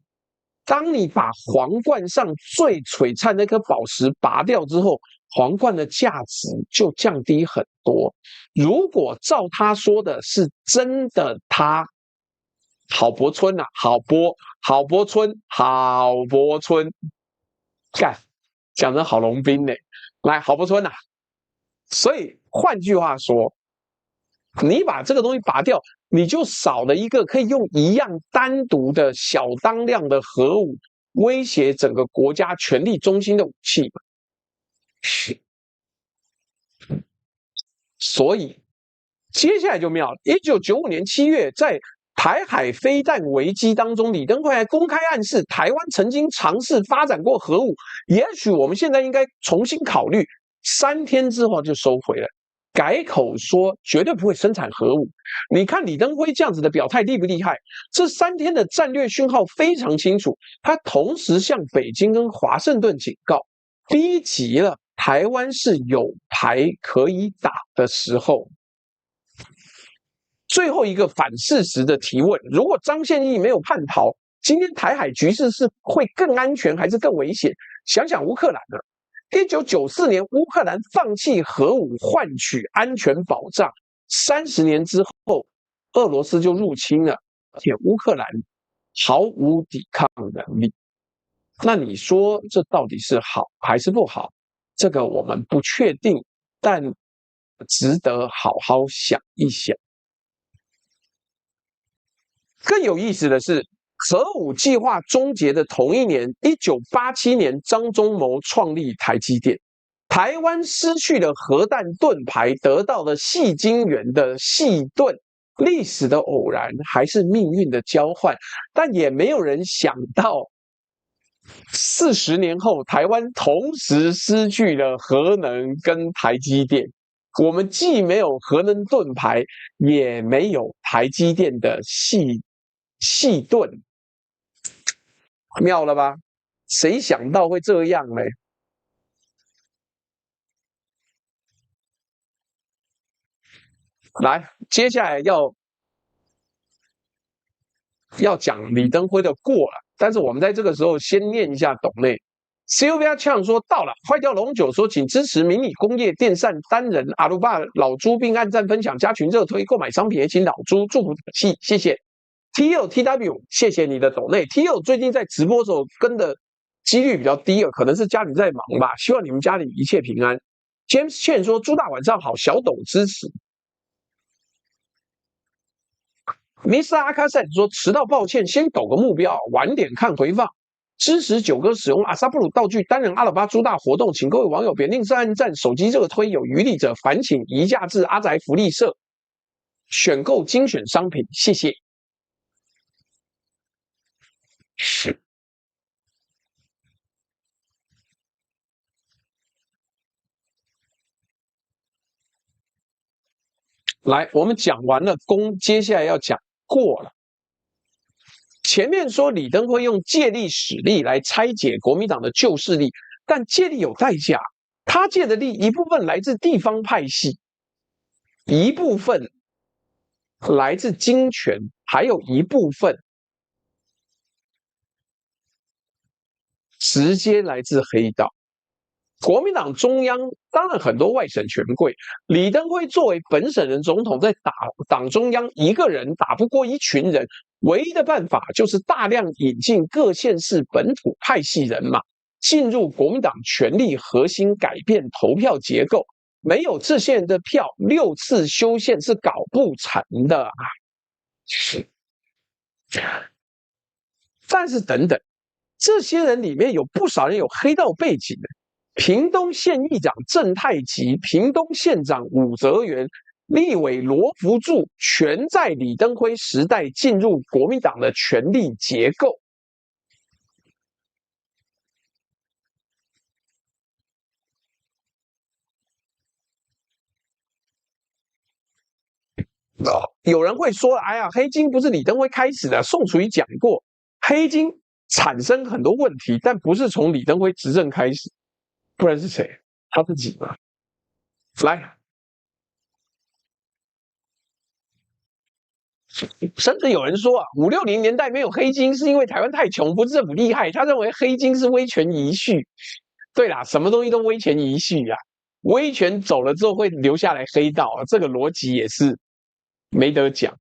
当你把皇冠上最璀璨那颗宝石拔掉之后，皇冠的价值就降低很多。如果照他说的是真的，他郝柏村啊，郝柏村，干讲成郝龙斌呢，来郝柏村啊。所以换句话说，你把这个东西拔掉，你就少了一个可以用一样单独的小当量的核武威胁整个国家权力中心的武器嘛。所以接下来就妙了。1995年7月，在台海飞弹危机当中，李登辉还公开暗示，台湾曾经尝试发展过核武，也许我们现在应该重新考虑。3天之后就收回了，改口说绝对不会生产核武。你看李登辉这样子的表态厉不厉害？这3天的战略讯号非常清楚，他同时向北京跟华盛顿警告，逼急了台湾是有牌可以打的时候。最后一个反事实的提问：如果张献义没有叛逃，今天台海局势是会更安全还是更危险？想想乌克兰呢？1994年乌克兰放弃核武换取安全保障，30年之后俄罗斯就入侵了，而且乌克兰毫无抵抗能力。那你说这到底是好还是不好？这个我们不确定，但值得好好想一想。更有意思的是，核武计划终结的同一年，1987年，张忠谋创立台积电，台湾失去了核弹盾牌，得到了矽晶圆的矽盾。历史的偶然还是命运的交换？但也没有人想到，40年后，台湾同时失去了核能跟台积电。我们既没有核能盾牌，也没有台积电的矽盾，妙了吧？谁想到会这样呢？来，接下来要讲李登辉的过了，但是我们在这个时候先念一下斗内。Sylvia Chang 说到了，坏掉龙酒说请支持迷你工业电扇单人阿鲁巴老朱，并按赞分享加群热推购买商品，也请老朱祝福打气，谢谢。TLTW 谢谢你的斗内。TL 最近在直播的时候跟的几率比较低了，可能是家里在忙吧，希望你们家里一切平安。James Chen 说朱大晚上好，小斗支持。Mr. 阿卡塞说迟到抱歉，先抖个目标，晚点看回放。支持九哥使用阿萨布鲁道具单人阿拉巴朱大活动，请各位网友别吝啬按赞，手机热推，有余力者烦请移驾至阿宅福利社选购精选商品，谢谢。是。来，我们讲完了功，接下来要讲过了。前面说李登辉用借力使力来拆解国民党的旧势力，但借力有代价，他借的力一部分来自地方派系，一部分来自金权，还有一部分直接来自黑道。国民党中央当然很多外省权贵，李登辉作为本省人总统，在党中央一个人打不过一群人，唯一的办法就是大量引进各县市本土派系人马，进入国民党权力核心，改变投票结构。没有这些人的票，6次修宪是搞不成的啊！但是等等，这些人里面有不少人有黑道背景的。屏东县议长郑太吉、屏东县长武则元、立委罗福柱，全在李登辉时代进入国民党的权力结构。有人会说：“哎呀，黑金不是李登辉开始的。”宋楚瑜讲过，黑金产生很多问题，但不是从李登辉执政开始，不然是谁？他自己嘛。来，甚至有人说啊，5、60年代没有黑金是因为台湾太穷，不是政府厉害。他认为黑金是威权遗绪。对啦，什么东西都威权遗绪啊，威权走了之后会留下来黑道，这个逻辑也是没得讲。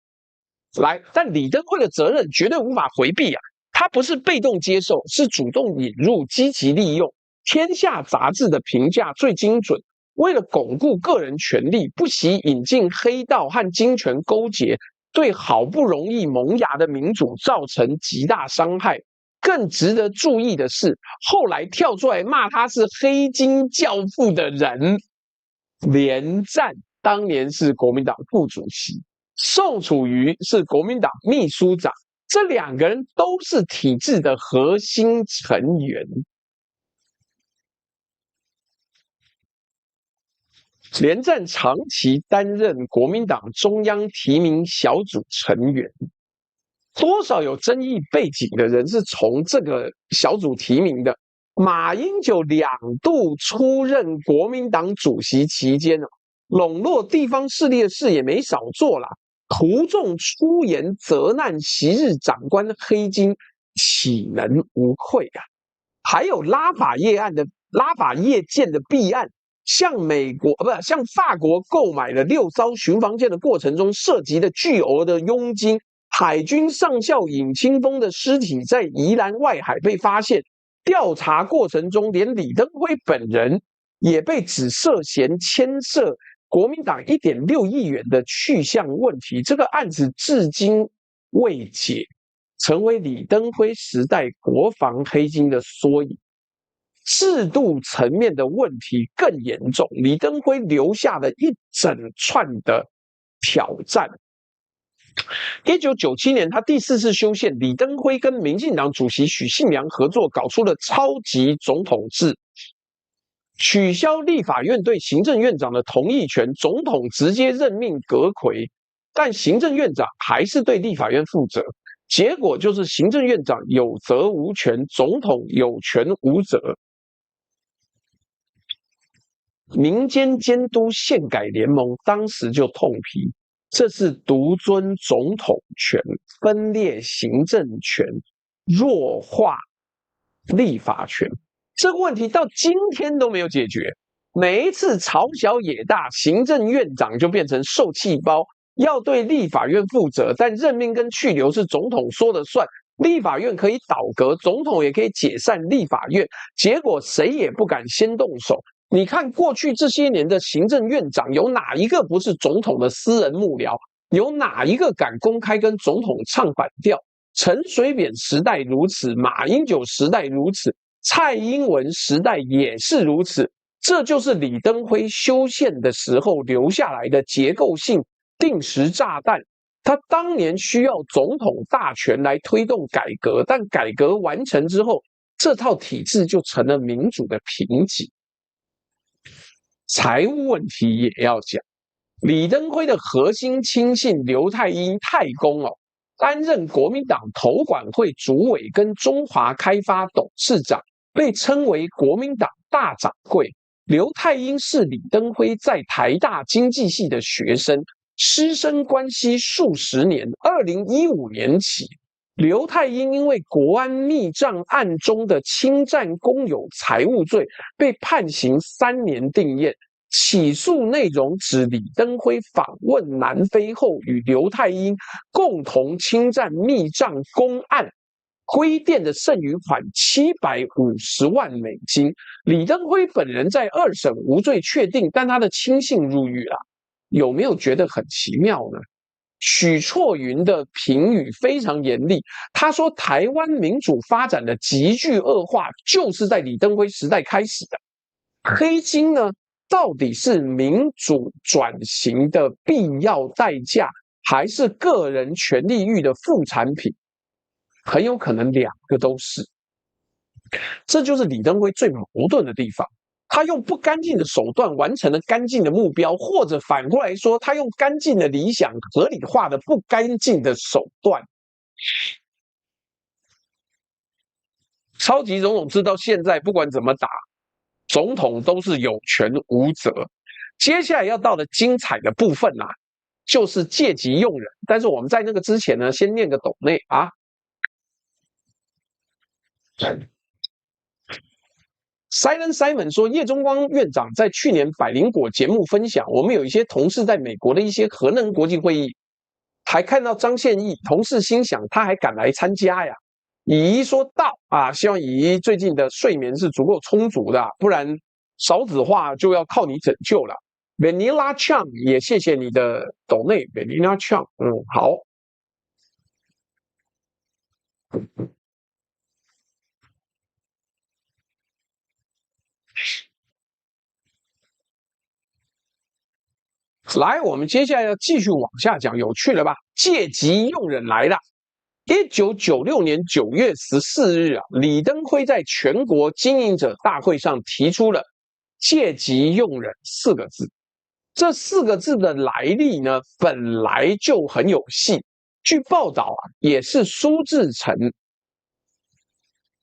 来，但李登辉的责任绝对无法回避啊！他不是被动接受，是主动引入、积极利用。天下杂志的评价最精准，为了巩固个人权利，不惜引进黑道和金权勾结，对好不容易萌芽的民主造成极大伤害。更值得注意的是，后来跳出来骂他是黑金教父的人，连战当年是国民党副主席，宋楚瑜是国民党秘书长，这2个人都是体制的核心成员。连战长期担任国民党中央提名小组成员，多少有争议背景的人是从这个小组提名的。马英九2度出任国民党主席期间，笼络地方势力的事也没少做啦，途中出言责难昔日长官黑金，岂能无愧啊？还有拉法叶舰的弊案，向法国购买了6艘巡防舰的过程中涉及的巨额的佣金。海军上校尹清峰的尸体在宜兰外海被发现，调查过程中，连李登辉本人也被指涉嫌牵涉国民党1.6亿元的去向问题。这个案子至今未解，成为李登辉时代国防黑金的缩影。制度层面的问题更严重，李登辉留下了一整串的挑战。1997年，他第4次修宪，李登辉跟民进党主席许信良合作，搞出了超级总统制，取消立法院对行政院长的同意权，总统直接任命阁揆，但行政院长还是对立法院负责。结果就是行政院长有责无权，总统有权无责。民间监督宪改联盟当时就痛批，这是独尊总统权，分裂行政权，弱化立法权。这个问题到今天都没有解决。每一次朝小野大，行政院长就变成受气包，要对立法院负责，但任命跟去留是总统说了算，立法院可以倒阁，总统也可以解散立法院，结果谁也不敢先动手。你看过去这些年的行政院长，有哪一个不是总统的私人幕僚？有哪一个敢公开跟总统唱反调？陈水扁时代如此，马英九时代如此，蔡英文时代也是如此。这就是李登辉修宪的时候留下来的结构性定时炸弹。他当年需要总统大权来推动改革，但改革完成之后，这套体制就成了民主的瓶颈。财务问题也要讲，李登辉的核心亲信刘太英太公担任国民党投管会主委跟中华开发董事长，被称为国民党大掌柜。刘太英是李登辉在台大经济系的学生，师生关系数十年。2015年起，刘太英因为国安密账案中的侵占公有财物罪，被判刑3年定谳。起诉内容指李登辉访问南非后，与刘太英共同侵占密账公案，归店的剩余款750万美金。李登辉本人在2审无罪确定，但他的亲信入狱了。有没有觉得很奇妙呢？许倬云的评语非常严厉，他说台湾民主发展的急剧恶化，就是在李登辉时代开始的。黑金呢，到底是民主转型的必要代价，还是个人权利欲的副产品？很有可能2个都是。这就是李登辉最矛盾的地方。他用不干净的手段完成了干净的目标，或者反过来说，他用干净的理想合理化的不干净的手段。超级总统制到现在，不管怎么打，总统都是有权无责。接下来要到的精彩的部分就是借机用人。但是我们在那个之前呢，先念个斗内Silent Simon 说，叶中光院长在去年百灵果节目分享，我们有一些同事在美国的一些核能国际会议，还看到张宪义，同事心想他还敢来参加呀？乙一说到希望乙一最近的睡眠是足够充足的，不然少子化就要靠你拯救了。Vanilla Chang 也谢谢你的抖内 Vanilla Chang， 好。来，我们接下来要继续往下讲，有趣了吧？借机用人来了。1996年9月14日李登辉在全国经营者大会上提出了“借机用人”4个字。这4个字的来历呢，本来就很有戏。据报道也是苏志诚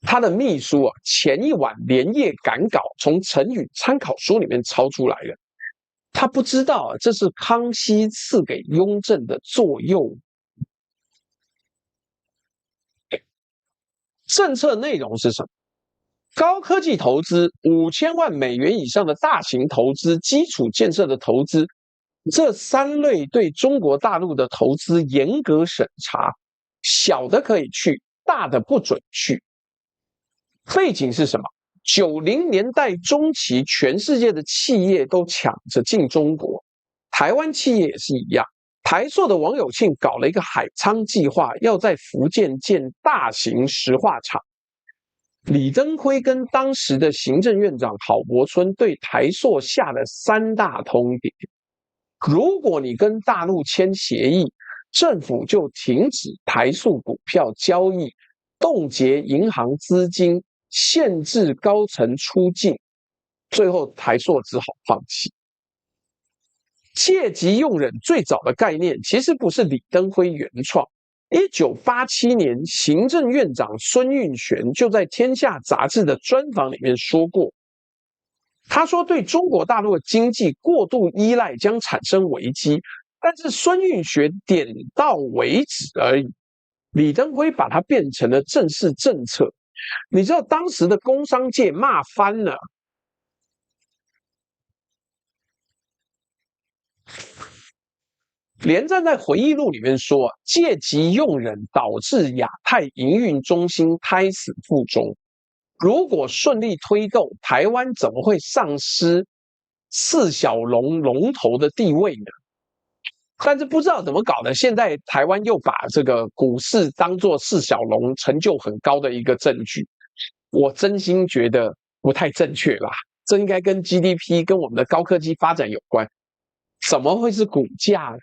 他的秘书前一晚连夜赶稿，从成语参考书里面抄出来的。他不知道这是康熙赐给雍正的座右。政策内容是什么？高科技投资5000万美元以上的大型投资、基础建设的投资，这3类对中国大陆的投资严格审查，小的可以去，大的不准去。背景是什么？90年代中期，全世界的企业都抢着进中国，台湾企业也是一样。台塑的王有庆搞了一个海昌计划，要在福建建大型石化厂。李登辉跟当时的行政院长郝柏村对台塑下了3大通牒：如果你跟大陆签协议，政府就停止台塑股票交易，冻结银行资金，限制高层出境。最后台塑只好放弃。借机用人最早的概念其实不是李登辉原创。1987年，行政院长孙运璇就在《天下》杂志的专访里面说过，他说对中国大陆的经济过度依赖将产生危机，但是孙运璇点到为止而已。李登辉把它变成了正式政策。你知道当时的工商界骂翻了。连战在回忆录里面说，借机用人导致亚太营运中心胎死腹中。如果顺利推动，台湾怎么会丧失4小龙龙头的地位呢？但是不知道怎么搞的，现在台湾又把这个股市当作4小龙成就很高的一个证据。我真心觉得不太正确啦，这应该跟 GDP 跟我们的高科技发展有关。怎么会是股价呢？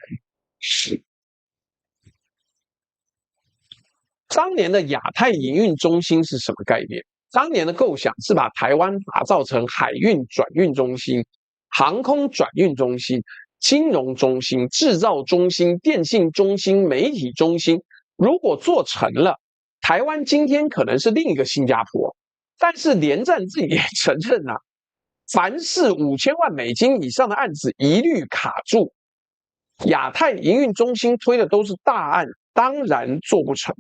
当年的亚太营运中心是什么概念？当年的构想是把台湾打造成海运转运中心、航空转运中心，金融中心、制造中心、电信中心、媒体中心，如果做成了，台湾今天可能是另一个新加坡。但是连战自己也承认啊，凡是$5000万以上的案子一律卡住。亚太营运中心推的都是大案，当然做不成。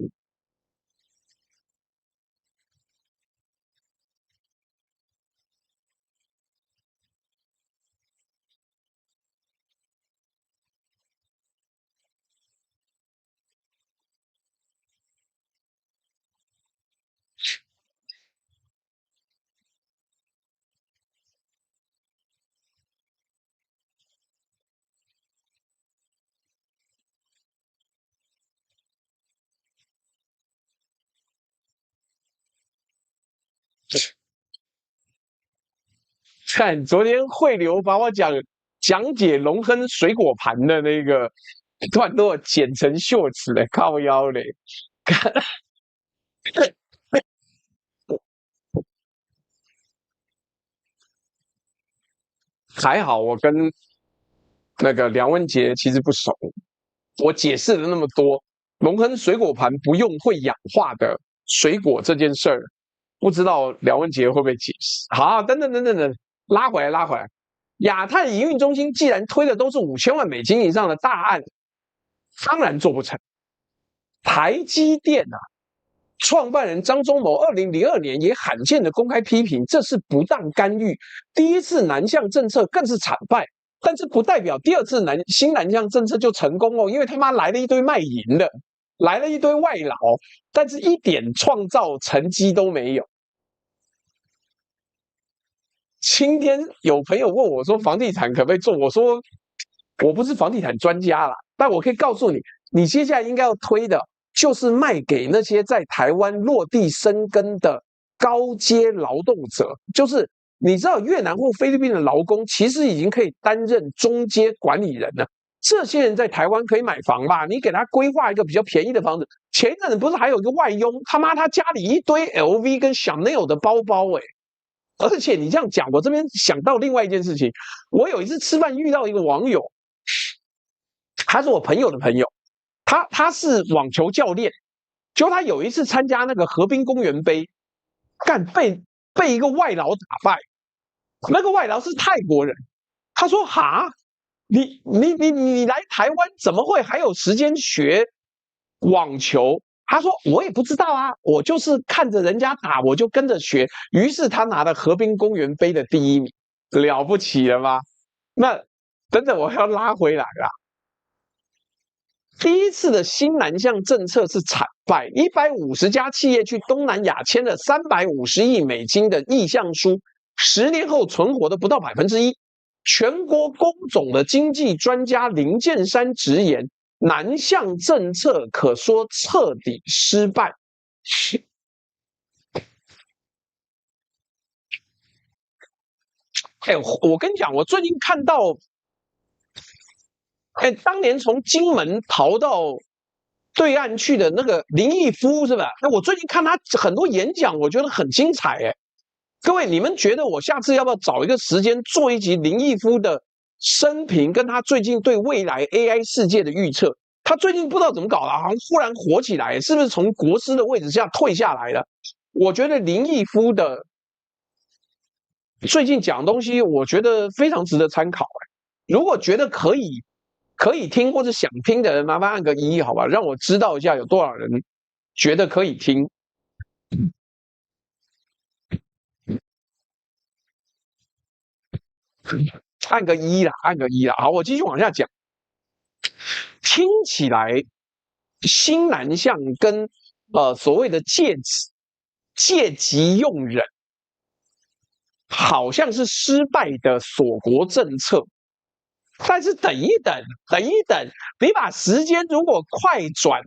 看昨天汇流把我讲解龙亨水果盘的那个段落剪成秀词的，靠腰嘞！还好我跟那个梁文杰其实不熟，我解释了那么多，龙亨水果盘不用会氧化的水果这件事儿，不知道梁文杰会不会解释？好，等，拉回来。亚太营运中心既然推的都是$5000万以上的大案，当然做不成。台积电啊，创办人张忠谋2002年也罕见的公开批评，这是不当干预。第一次南向政策更是惨败，但是不代表第二次新南向政策就成功哦，因为他妈来了一堆卖淫的，来了一堆外劳，但是一点创造成绩都没有。今天有朋友问我说房地产可不可以做，我说我不是房地产专家啦，但我可以告诉你，你接下来应该要推的就是卖给那些在台湾落地生根的高阶劳动者，就是你知道越南或菲律宾的劳工其实已经可以担任中阶管理人了，这些人在台湾可以买房吧？你给他规划一个比较便宜的房子。前一阵子不是还有一个外佣，他妈他家里一堆 LV 跟 Chanel 的包包而且你这样讲，我这边想到另外一件事情，我有一次吃饭遇到一个网友，他是我朋友的朋友，他是网球教练，结果他有一次参加那个河滨公园杯，被一个外劳打败，那个外劳是泰国人，他说哈，你来台湾怎么会还有时间学网球？他说我也不知道啊，我就是看着人家打，我就跟着学。于是他拿了河滨公园杯的第1名，了不起了吗？那等等，我要拉回来啦。第一次的新南向政策是惨败，150家企业去东南亚签了$350亿的意向书，10年后存活的不到1%。全国工总的经济专家林建山直言，南向政策可说彻底失败。我跟你讲，我最近看到，当年从金门逃到对岸去的那个林毅夫是吧？我最近看他很多演讲，我觉得很精彩。各位，你们觉得我下次要不要找一个时间做一集林毅夫的生平，跟他最近对未来 AI 世界的预测？他最近不知道怎么搞的，好像忽然火起来，是不是从国师的位置下退下来了？我觉得林毅夫的最近讲东西，我觉得非常值得参考。如果觉得可以听或者想听的人，麻烦按个1，好吧，让我知道一下有多少人觉得可以听。按个1啦，按个1啦。好，我继续往下讲。听起来新南向跟所谓的借机用人，好像是失败的锁国政策。但是等一等，你把时间如果快转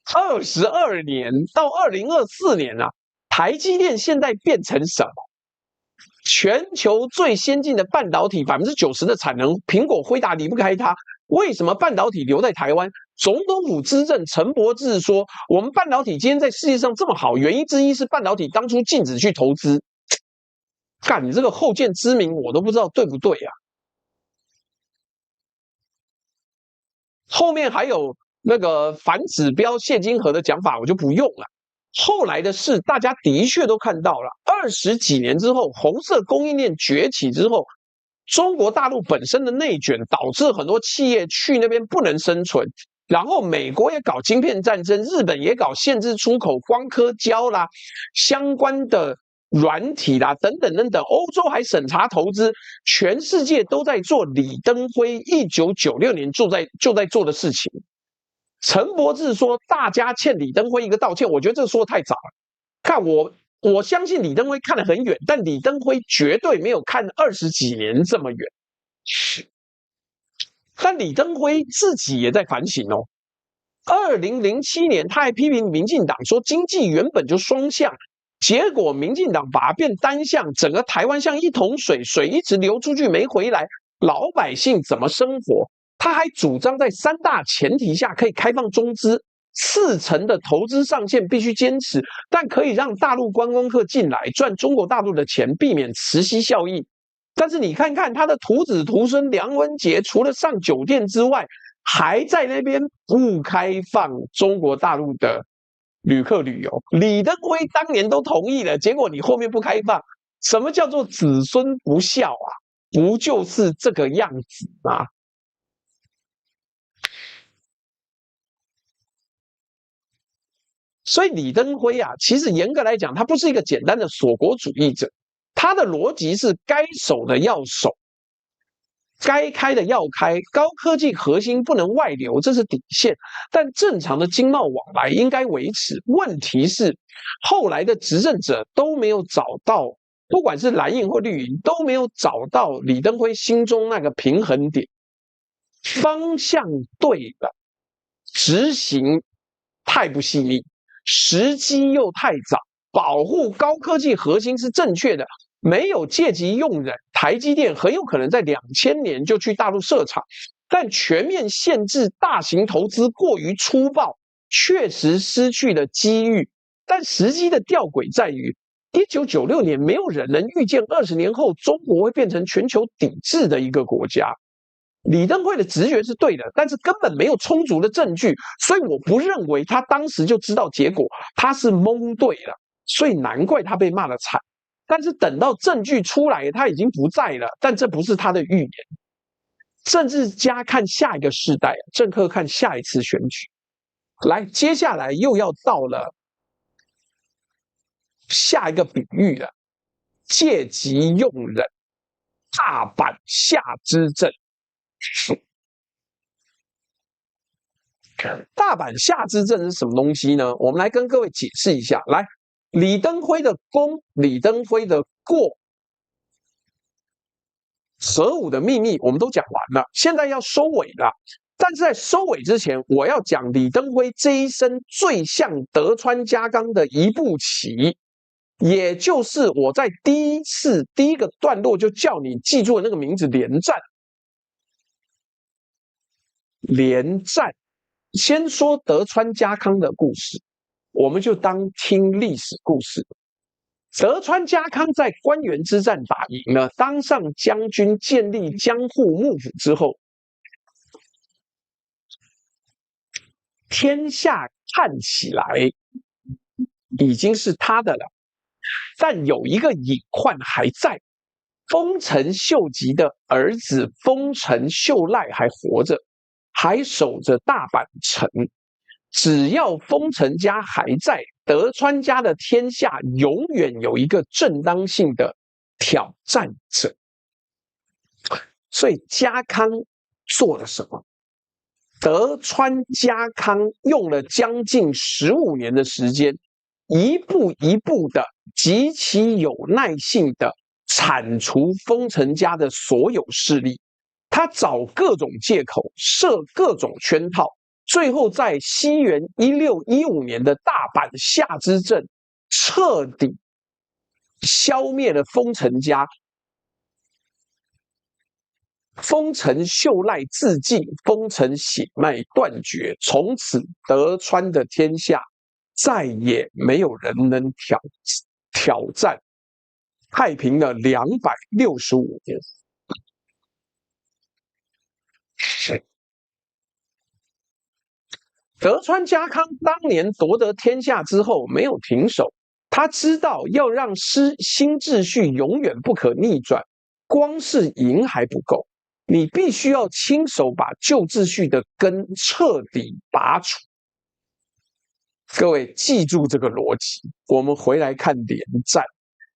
22年到2024年啊，台积电现在变成什么？全球最先进的半导体90%的产能，苹果、辉达离不开它。为什么半导体留在台湾？总统府资政陈柏志说，我们半导体今天在世界上这么好，原因之一是半导体当初禁止去投资。干，你这个后见之明，我都不知道对不对啊？后面还有那个反指标谢金河的讲法，我就不用了。后来的事，大家的确都看到了。20几年之后，红色供应链崛起之后，中国大陆本身的内卷导致很多企业去那边不能生存。然后美国也搞晶片战争，日本也搞限制出口光刻胶啦，相关的软体啦，等等等等。欧洲还审查投资，全世界都在做李登辉1996年就在做的事情。陈柏志说大家欠李登辉一个道歉，我觉得这个说的太早了。看我相信李登辉看得很远，但李登辉绝对没有看20几年这么远。但李登辉自己也在反省哦。2007年，他还批评民进党说经济原本就双向，结果民进党把它变单向，整个台湾像一桶水，水一直流出去没回来，老百姓怎么生活？他还主张在3大前提下可以开放中资，40%的投资上限必须坚持，但可以让大陆观光客进来赚中国大陆的钱，避免磁吸效应。但是你看看他的徒子徒孙梁文杰，除了上酒店之外，还在那边不开放中国大陆的旅客旅游。李登辉当年都同意了，结果你后面不开放，什么叫做子孙不孝啊？不就是这个样子吗？所以李登辉啊，其实严格来讲，他不是一个简单的锁国主义者，他的逻辑是该守的要守，该开的要开，高科技核心不能外流，这是底线。但正常的经贸往来应该维持。问题是，后来的执政者都没有找到，不管是蓝营或绿营，都没有找到李登辉心中那个平衡点。方向对了，执行太不细腻，时机又太早，保护高科技核心是正确的，没有借机用人。台积电很有可能在2000年就去大陆设厂，但全面限制大型投资过于粗暴，确实失去了机遇。但实际的吊诡在于，1996年没有人能预见20年后中国会变成全球抵制的一个国家。李登辉的直觉是对的，但是根本没有充足的证据，所以我不认为他当时就知道结果，他是蒙对了，所以难怪他被骂得惨。但是等到证据出来，他已经不在了，但这不是他的预言。政治家看下一个世代，政客看下一次选举。来，接下来又要到了下一个比喻了，借机用人，大阪下之政。大阪下之政是什么东西呢？我们来跟各位解释一下。来，李登辉的功，李登辉的过，核武的秘密，我们都讲完了，现在要收尾了。但是在收尾之前，我要讲李登辉这一生最像德川家康的一步棋，也就是我在第一个段落就叫你记住的那个名字——连战。连战。先说德川家康的故事，我们就当听历史故事。德川家康在关原之战打赢了，当上将军，建立江户幕府之后，天下看起来已经是他的了，但有一个隐患还在。丰臣秀吉的儿子丰臣秀赖还活着，还守着大阪城。只要丰臣家还在，德川家的天下永远有一个正当性的挑战者。所以家康做了什么？德川家康用了将近15年的时间，一步一步的极其有耐性的铲除丰臣家的所有势力。他找各种借口，设各种圈套，最后在西元1615年的大阪下之阵，彻底消灭了丰臣家。丰臣秀赖自尽，丰臣血脉断绝，从此德川的天下再也没有人能挑战，太平了265年。德川家康当年夺得天下之后没有停手，他知道要让新秩序永远不可逆转，光是赢还不够，你必须要亲手把旧秩序的根彻底拔除。各位记住这个逻辑，我们回来看连战。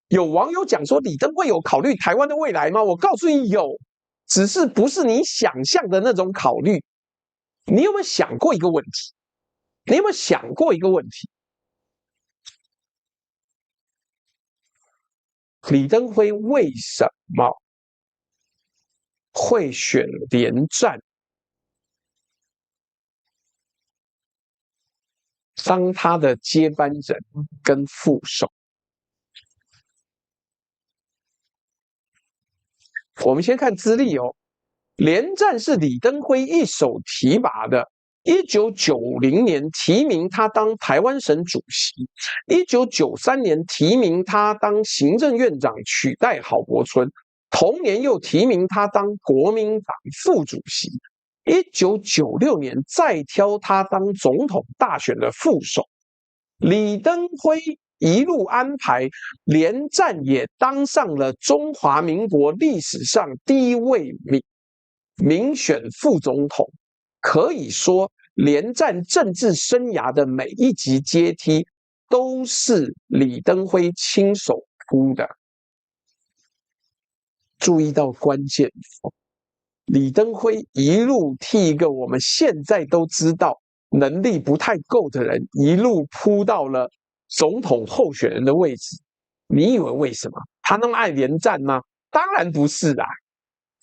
有网友讲说李登辉有考虑台湾的未来吗？我告诉你有，只是不是你想象的那种考虑。你有没有想过一个问题？李登辉为什么会选连战当他的接班人跟副手？我们先看资历哦，连战是李登辉一手提拔的。1990年提名他当台湾省主席，1993年提名他当行政院长取代郝柏村，同年又提名他当国民党副主席，1996年再挑他当总统大选的副手。李登辉一路安排，连战也当上了中华民国历史上第一位民选副总统。可以说，连战政治生涯的每一级阶梯都是李登辉亲手铺的。注意到关键，李登辉一路替一个我们现在都知道能力不太够的人，一路铺到了总统候选人的位置。你以为为什么？他那么爱连战吗？当然不是啦，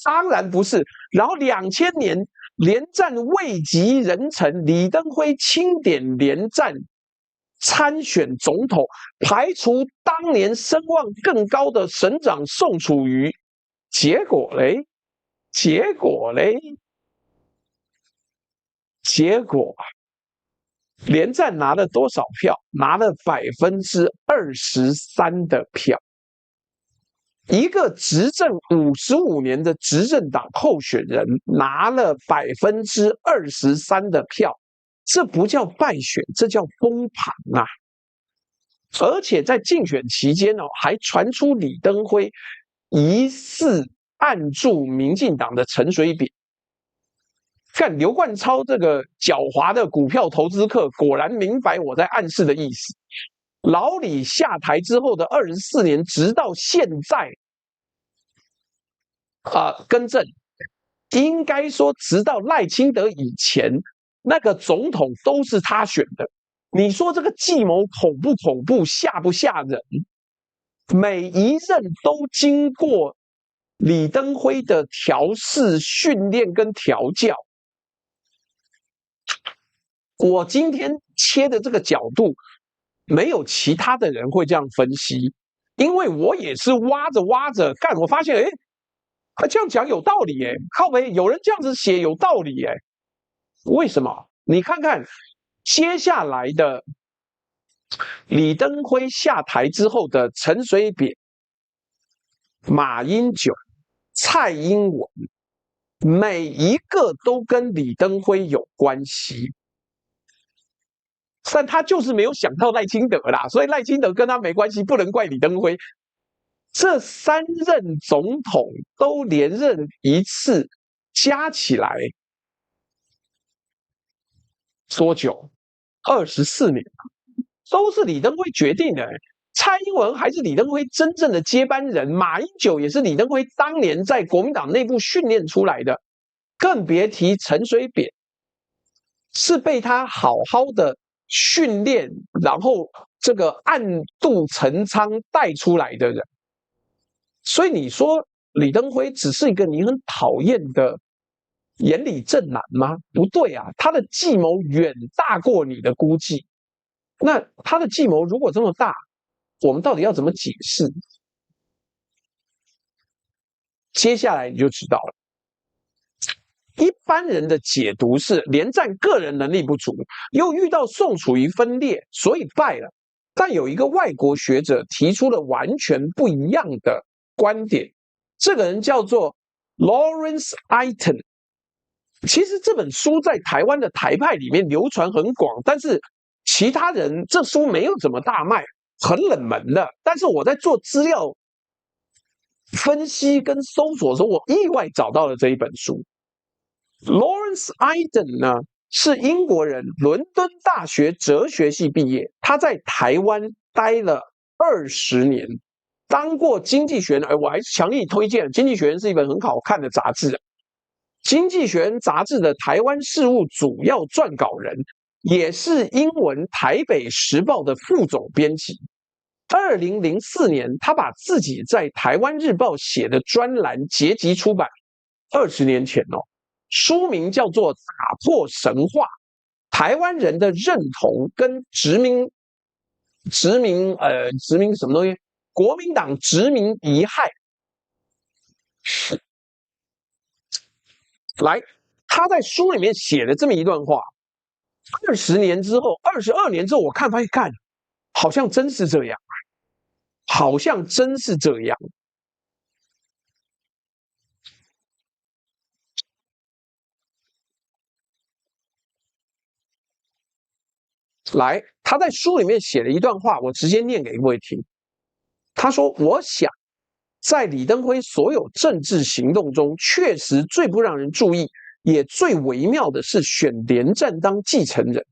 当然不是。然后2000年连战位极人臣，李登辉钦点连战参选总统，排除当年声望更高的省长宋楚瑜。结果连战拿了多少票？拿了23%的票。一个执政55年的执政党候选人拿了23%的票，这不叫败选，这叫崩盘啊！而且在竞选期间还传出李登辉疑似暗助民进党的陈水扁。看刘冠超这个狡猾的股票投资客，果然明白我在暗示的意思。老李下台之后的24年，直到现在，更正，应该说直到赖清德以前，那个总统都是他选的。你说这个计谋恐不恐怖，吓不吓人？每一任都经过李登辉的调试、训练跟调教。我今天切的这个角度，没有其他的人会这样分析，因为我也是挖着干，我发现这样讲有道理靠北有人这样子写有道理为什么？你看看接下来的李登辉下台之后的陈水扁、马英九、蔡英文，每一个都跟李登辉有关系。但他就是没有想到赖清德啦，所以赖清德跟他没关系，不能怪李登辉。这3任总统都连任一次，加起来多久？24年，都是李登辉决定的。蔡英文还是李登辉真正的接班人，马英九也是李登辉当年在国民党内部训练出来的，更别提陈水扁是被他好好的训练，然后这个暗度陈仓带出来的人。所以你说李登辉只是一个你很讨厌的眼里正男吗？不对啊，他的计谋远大过你的估计。那他的计谋如果这么大，我们到底要怎么解释？接下来你就知道了。一般人的解读是连战个人能力不足，又遇到宋楚瑜分裂，所以败了。但有一个外国学者提出了完全不一样的观点，这个人叫做 Lawrence Iton。其实这本书在台湾的台派里面流传很广，但是其他人这书没有怎么大卖，很冷门的。但是我在做资料分析跟搜索的时候，我意外找到了这一本书。Lawrence Iden 呢是英国人，伦敦大学哲学系毕业，他在台湾待了20年，当过经济学人，我还是强力推荐《经济学人》是一本很好看的杂志，《经济学人》杂志的台湾事务主要撰稿人，也是英文台北时报的副总编辑。2004年，他把自己在台湾日报写的专栏结集出版，20年前哦。书名叫做《打破神话：台湾人的认同跟殖民什么东西？国民党殖民遗害》。来，他在书里面写了这么一段话：20年之后，22年之后，我发现看，好像真是这样，好像真是这样。来，他在书里面写了一段话，我直接念给各位听。他说：“我想，在李登辉所有政治行动中，确实最不让人注意，也最微妙的是选连战当继承人，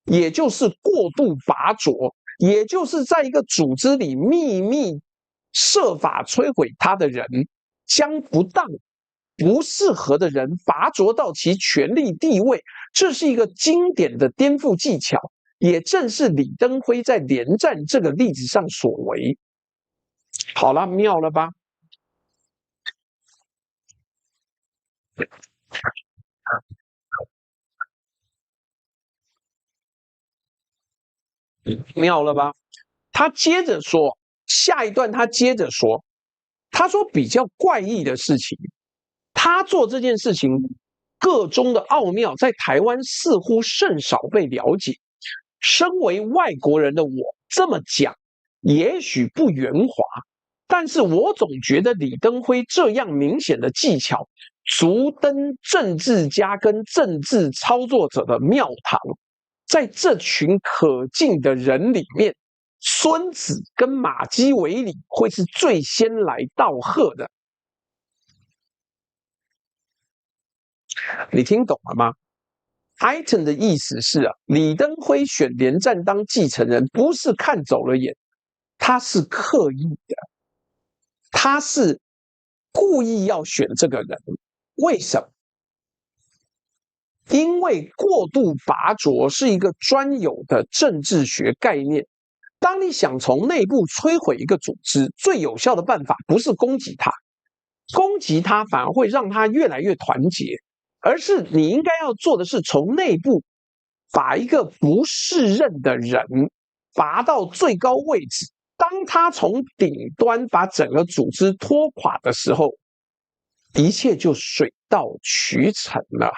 也就是过度拔擢，也就是在一个组织里秘密设法摧毁他的人，将不当、不适合的人拔擢到其权力地位，这是一个经典的颠覆技巧。”也正是李登辉在连战这个例子上所为。好了，妙了吧？妙了吧？他接着说，下一段他接着说，他说比较怪异的事情，他做这件事情个中的奥妙，在台湾似乎甚少被了解。身为外国人的我这么讲，也许不圆滑，但是我总觉得李登辉这样明显的技巧，足登政治家跟政治操作者的庙堂。在这群可敬的人里面，孙子跟马基维里会是最先来道贺的。你听懂了吗？Iden 的意思是李登辉选连战当继承人，不是看走了眼，他是刻意的，他是故意要选这个人。为什么？因为过度拔擢是一个专有的政治学概念。当你想从内部摧毁一个组织，最有效的办法不是攻击它，攻击它反而会让它越来越团结。而是你应该要做的是从内部把一个不适任的人拔到最高位置，当他从顶端把整个组织拖垮的时候，一切就水到渠成了。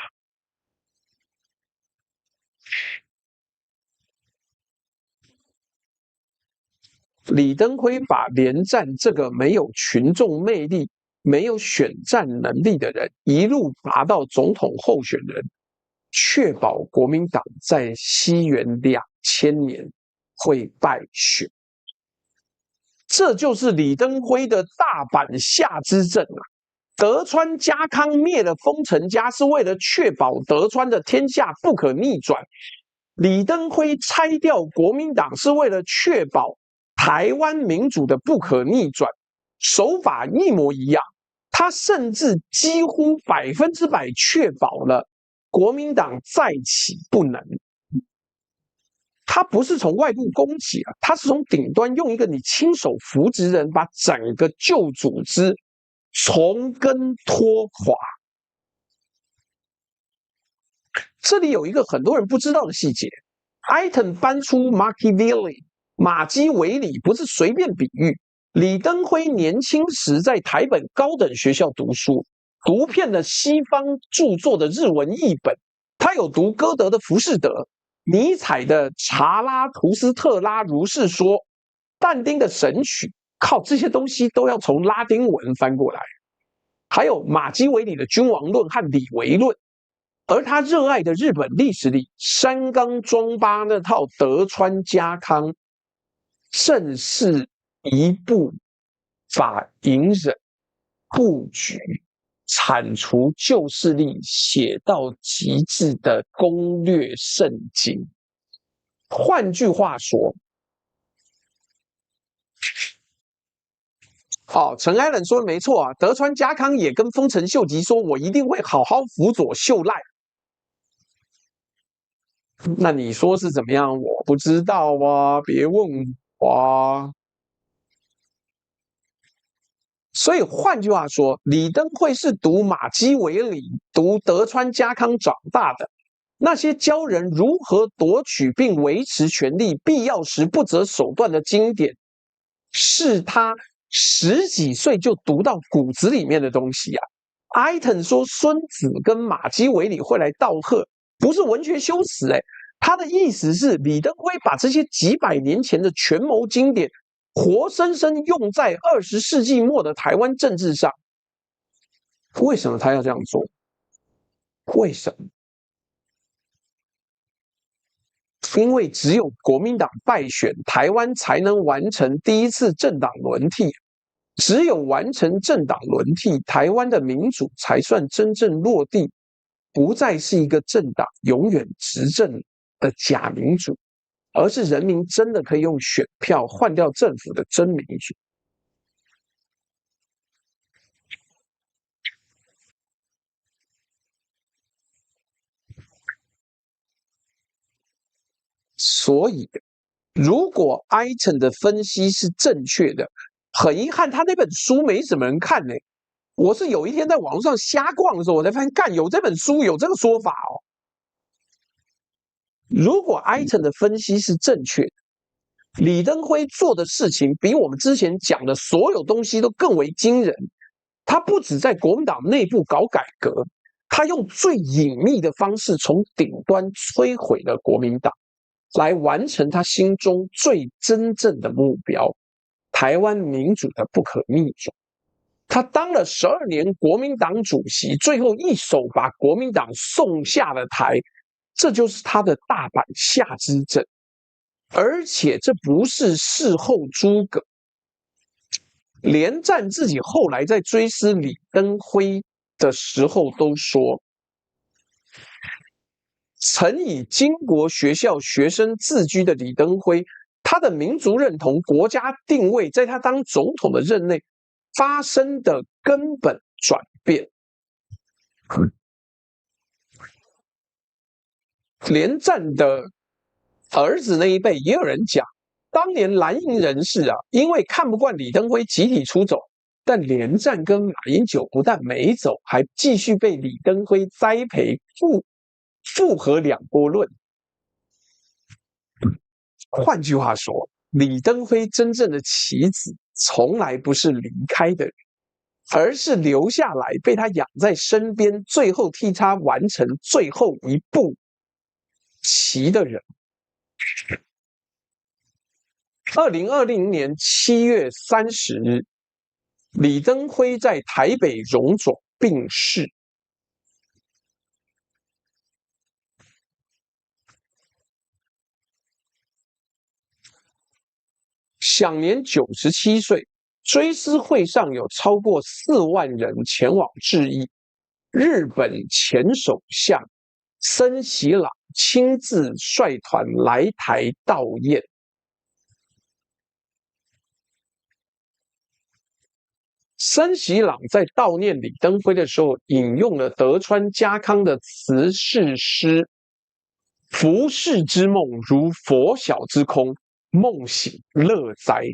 李登辉把连战这个没有群众魅力、没有选战能力的人一路拔到总统候选人，确保国民党在西元2000年会败选。这就是李登辉的大阪下之政啊！德川家康灭了丰臣家，是为了确保德川的天下不可逆转；李登辉拆掉国民党，是为了确保台湾民主的不可逆转。手法一模一样，他甚至几乎100%确保了国民党再起不能。他不是从外部攻击啊，他是从顶端用一个你亲手扶植人，把整个旧组织从根拖垮。这里有一个很多人不知道的细节 ，Iden 搬出 Machiavelli 马基维里不是随便比喻。李登辉年轻时在台本高等学校读书，读遍了西方著作的日文译本，他有读歌德的《浮士德》。尼采的《查拉图斯特拉如是说》，但丁的《神曲》，靠这些东西都要从拉丁文翻过来。还有马基维里的《君王论》和《李维论》，而他热爱的日本历史里，山冈庄八那套德川家康，正是一部把隐忍、布局、铲除旧势力写到极致的攻略圣经。换句话说，陈艾伦说的没错啊，德川家康也跟丰臣秀吉说：“我一定会好好辅佐秀赖。”那你说是怎么样？我不知道啊，别问我啊。所以换句话说，李登辉是读马基维里、读德川家康长大的。那些教人如何夺取并维持权力，必要时不择手段的经典，是他10几岁就读到骨子里面的东西啊。艾腾说孙子跟马基维里会来道贺，不是文学修辞他的意思是李登辉把这些几百年前的权谋经典活生生用在20世纪末的台湾政治上。为什么他要这样做？为什么？因为只有国民党败选，台湾才能完成第一次政党轮替。只有完成政党轮替，台湾的民主才算真正落地，不再是一个政党永远执政的假民主，而是人民真的可以用选票换掉政府的真民主。所以，如果艾腾的分析是正确的，很遗憾，他那本书没什么人看呢。我是有一天在网络上瞎逛的时候，我才发现，干有这本书，有这个说法哦。如果艾腾的分析是正确的，李登辉做的事情比我们之前讲的所有东西都更为惊人。他不止在国民党内部搞改革，他用最隐秘的方式从顶端摧毁了国民党，来完成他心中最真正的目标——台湾民主的不可逆转。他当了12年国民党主席，最后一手把国民党送下了台，这就是他的大阪下之政。而且这不是事后诸葛，连战自己后来在追思李登辉的时候都说，曾以金国学校学生自居的李登辉，他的民族认同、国家定位，在他当总统的任内发生的根本转变。连战的儿子那一辈也有人讲，当年蓝营人士因为看不惯李登辉集体出走，但连战跟马英九不但没走，还继续被李登辉栽培，复合两拨论。换句话说，李登辉真正的棋子从来不是离开的人，而是留下来被他养在身边，最后替他完成最后一步棋的人。2020年7月30日，李登辉在台北荣总病逝，享年97岁。追思会上有超过4万人前往致意，日本前首相森喜朗亲自率团来台悼唁。森喜朗在悼念李登辉的时候，引用了德川家康的辞世诗：“浮世之梦，如佛晓之空，梦醒乐哉。”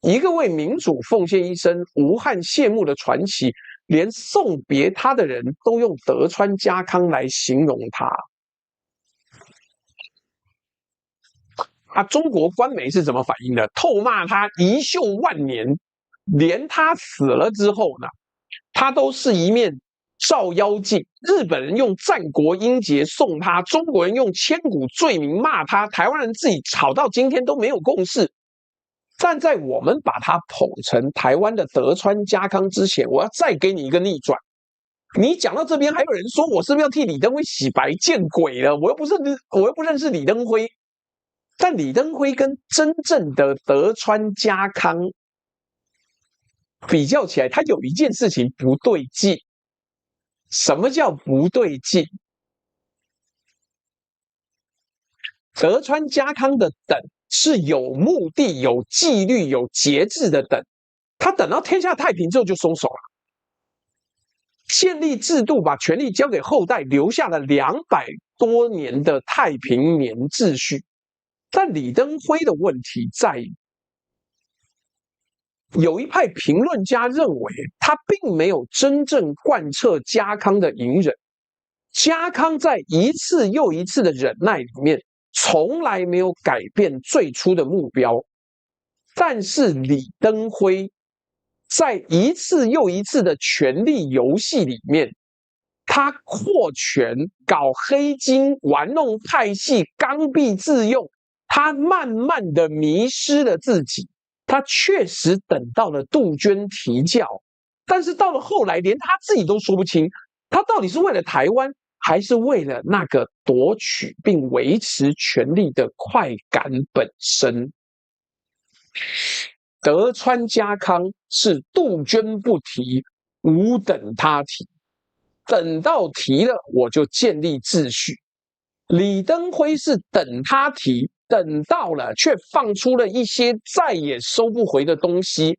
一个为民主奉献一生、无憾谢幕的传奇，连送别他的人都用德川家康来形容他。中国官媒是怎么反应的？痛骂他遗秀万年，连他死了之后呢，他都是一面照妖镜。日本人用战国英杰送他，中国人用千古罪名骂他，台湾人自己吵到今天都没有共识。但在我们把他捧成台湾的德川家康之前，我要再给你一个逆转。你讲到这边，还有人说我是不是要替李登辉洗白？见鬼了！我又不认识李登辉。但李登辉跟真正的德川家康比较起来，他有一件事情不对劲。什么叫不对劲？德川家康的等是有目的、有纪律、有节制的等，他等到天下太平之后就松手了。建立制度，把权力交给后代，留下了200多年的太平年秩序。但李登辉的问题在于，有一派评论家认为，他并没有真正贯彻家康的隐忍。家康在一次又一次的忍耐里面，从来没有改变最初的目标。但是李登辉在一次又一次的权力游戏里面，他扩权、搞黑金、玩弄派系、刚愎自用，他慢慢的迷失了自己。他确实等到了杜鹃啼叫，但是到了后来，连他自己都说不清，他到底是为了台湾，还是为了那个夺取并维持权力的快感本身。德川家康是杜鹃不提，吾等他提，等到提了我就建立秩序。李登辉是等他提，等到了却放出了一些再也收不回的东西，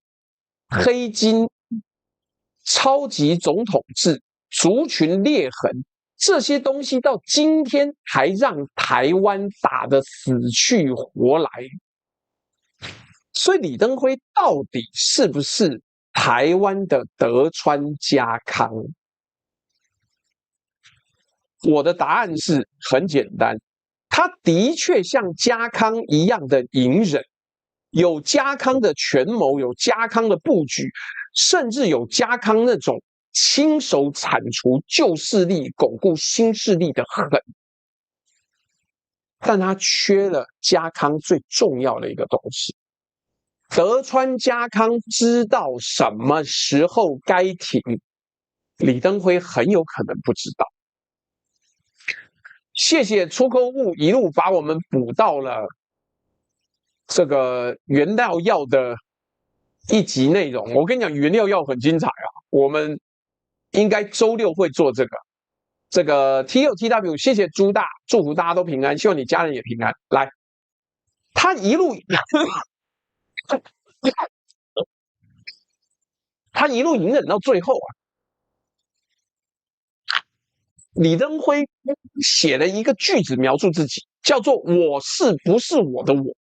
黑金、超级总统制、族群裂痕，这些东西到今天还让台湾打得死去活来。所以李登辉到底是不是台湾的德川家康？我的答案是很简单，他的确像家康一样的隐忍，有家康的权谋，有家康的布局，甚至有家康那种亲手铲除旧势力、巩固新势力的狠。但他缺了家康最重要的一个东西。德川家康知道什么时候该停，李登辉很有可能不知道。谢谢出口物一路把我们补到了这个原料药的一集内容。我跟你讲，原料药很精彩啊，我们应该周6会做这个。这个 T6TW， 谢谢朱大，祝福大家都平安，希望你家人也平安。来，他一路隐忍到最后啊，李登辉写了一个句子描述自己，叫做“我是不是我的我”。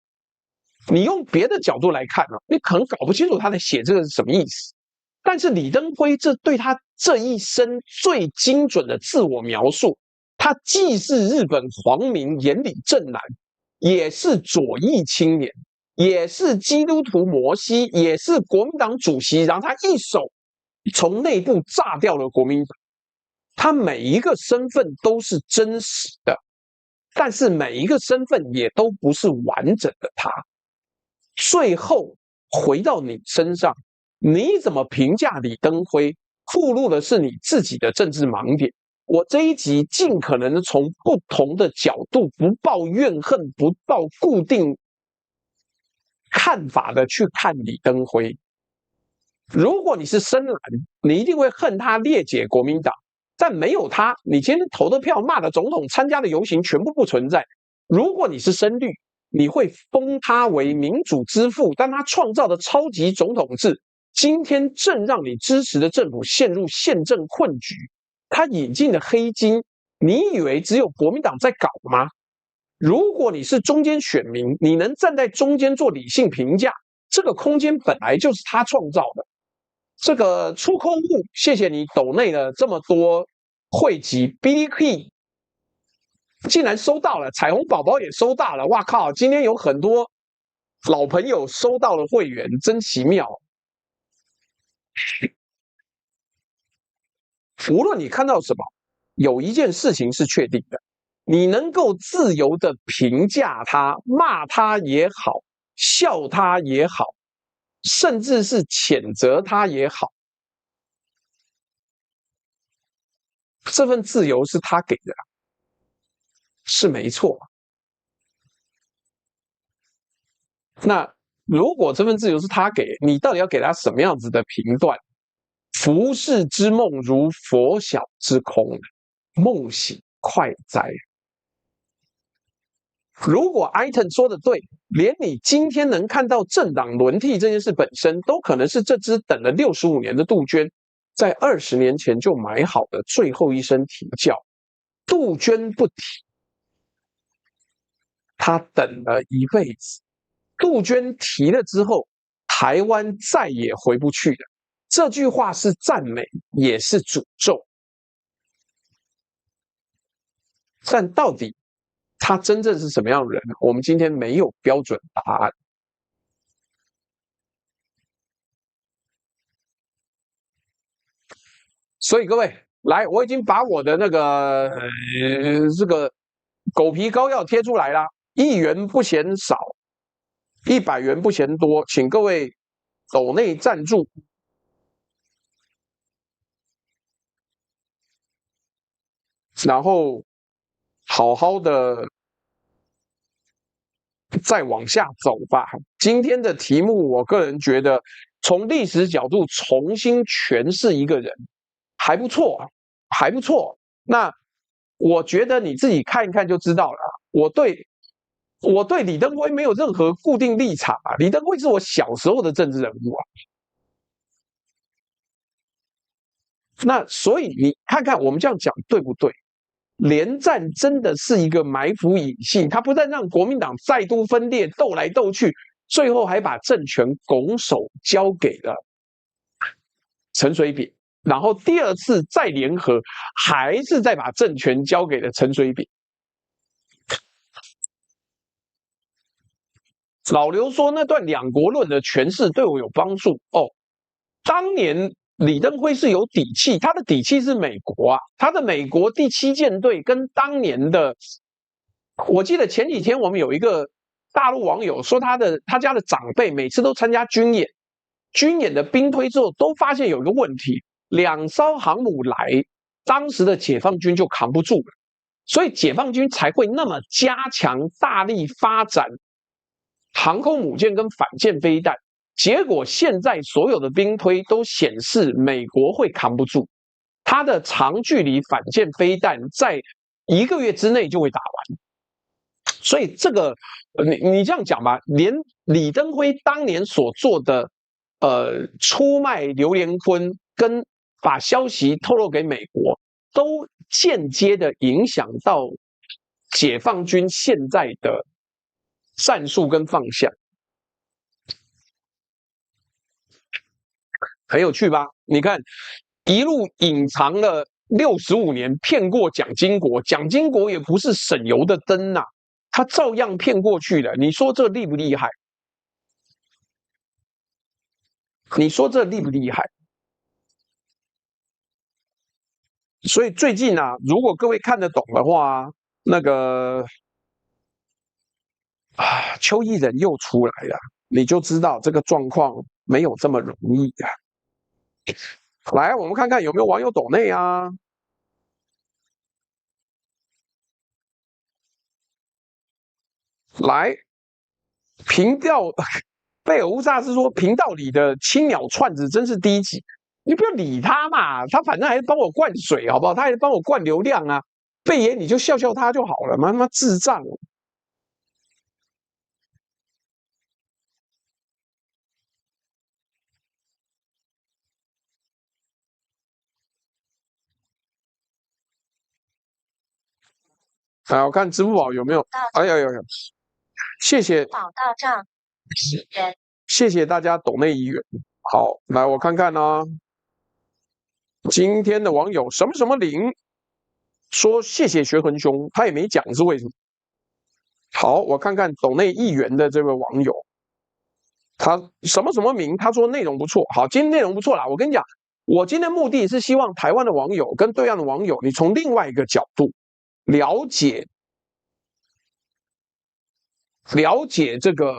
你用别的角度来看啊，你可能搞不清楚他在写这个是什么意思。但是李登辉这对他这一生最精准的自我描述，他既是日本皇民眼里正男，也是左翼青年，也是基督徒摩西，也是国民党主席，然后他一手从内部炸掉了国民党。他每一个身份都是真实的，但是每一个身份也都不是完整的他。最后回到你身上，你怎么评价李登辉？暴露的是你自己的政治盲点。我这一集尽可能的从不同的角度，不抱怨恨，不抱固定看法的去看李登辉。如果你是深蓝，你一定会恨他裂解国民党。但没有他，你今天投的票、骂的总统、参加的游行全部不存在。如果你是深绿，你会封他为民主之父，但他创造的超级总统制，今天正让你支持的政府陷入宪政困局。他引进的黑金，你以为只有国民党在搞吗？如果你是中间选民，你能站在中间做理性评价，这个空间本来就是他创造的。这个出口物，谢谢你抖内了这么多汇集 ，BDK 竟然收到了，彩虹宝宝也收到了，哇靠！今天有很多老朋友收到了会员，真奇妙。无论你看到什么，有一件事情是确定的，你能够自由的评价他，骂他也好，笑他也好，甚至是谴责他也好，这份自由是他给的，是没错。那如果这份自由是他给你，到底要给他什么样子的评断？浮世之梦如佛晓之空，梦醒快哉！如果 Item 说的对，连你今天能看到政党轮替这件事本身，都可能是这只等了65年的杜鹃，在20年前就买好的最后一声啼叫。杜鹃不啼，她等了一辈子。杜鹃啼了之后，台湾再也回不去了。这句话是赞美，也是诅咒。但到底他真正是什么样的人？我们今天没有标准答案。所以各位，来，我已经把我的那个这个狗皮膏药贴出来了，1元不嫌少，100元不嫌多，请各位斗内赞助。然后好好的再往下走吧。今天的题目，我个人觉得从历史角度重新诠释一个人，还不错，还不错。那我觉得你自己看一看就知道了。我对李登辉没有任何固定立场啊，李登辉是我小时候的政治人物啊。那所以你看看我们这样讲对不对？连战真的是一个埋伏隐性，他不但让国民党再度分裂，斗来斗去，最后还把政权拱手交给了陈水扁，然后第2次再联合，还是再把政权交给了陈水扁。老刘说那段两国论的诠释对我有帮助哦。当年李登辉是有底气，他的底气是美国啊，他的美国第7舰队跟当年的，我记得前几天我们有一个大陆网友说他家的长辈每次都参加军演，军演的兵推之后都发现有一个问题，2艘航母来，当时的解放军就扛不住了，所以解放军才会那么加强大力发展航空母舰跟反舰飞弹。结果现在所有的兵推都显示美国会扛不住，它的长距离反舰飞弹在1个月之内就会打完。所以这个你这样讲吧，连李登辉当年所做的出卖刘连坤跟把消息透露给美国，都间接的影响到解放军现在的战术跟方向。很有趣吧？你看，一路隐藏了65年，骗过蒋经国，蒋经国也不是省油的灯呐，他照样骗过去了。你说这厉不厉害？你说这厉不厉害？所以最近啊，如果各位看得懂的话，那个邱毅人又出来了，你就知道这个状况没有这么容易啊。来，我们看看有没有网友抖内啊？来，平调贝尔乌萨是说频道里的青鸟串子真是低级，你不要理他嘛，他反正还是帮我灌水，好不好？他还是帮我灌流量啊。贝爷你就笑笑他就好了，妈智障。我看支付宝有没有？哎呀呀呀！谢谢，谢谢大家抖内1元。好，来我看看呢。今天的网友什么什么林说谢谢学恒兄，他也没讲是为什么。好，我看看抖内1元的这位网友，他什么什么名？他说内容不错。好，今天内容不错啦。我跟你讲，我今天目的是希望台湾的网友跟对岸的网友，你从另外一个角度了解这个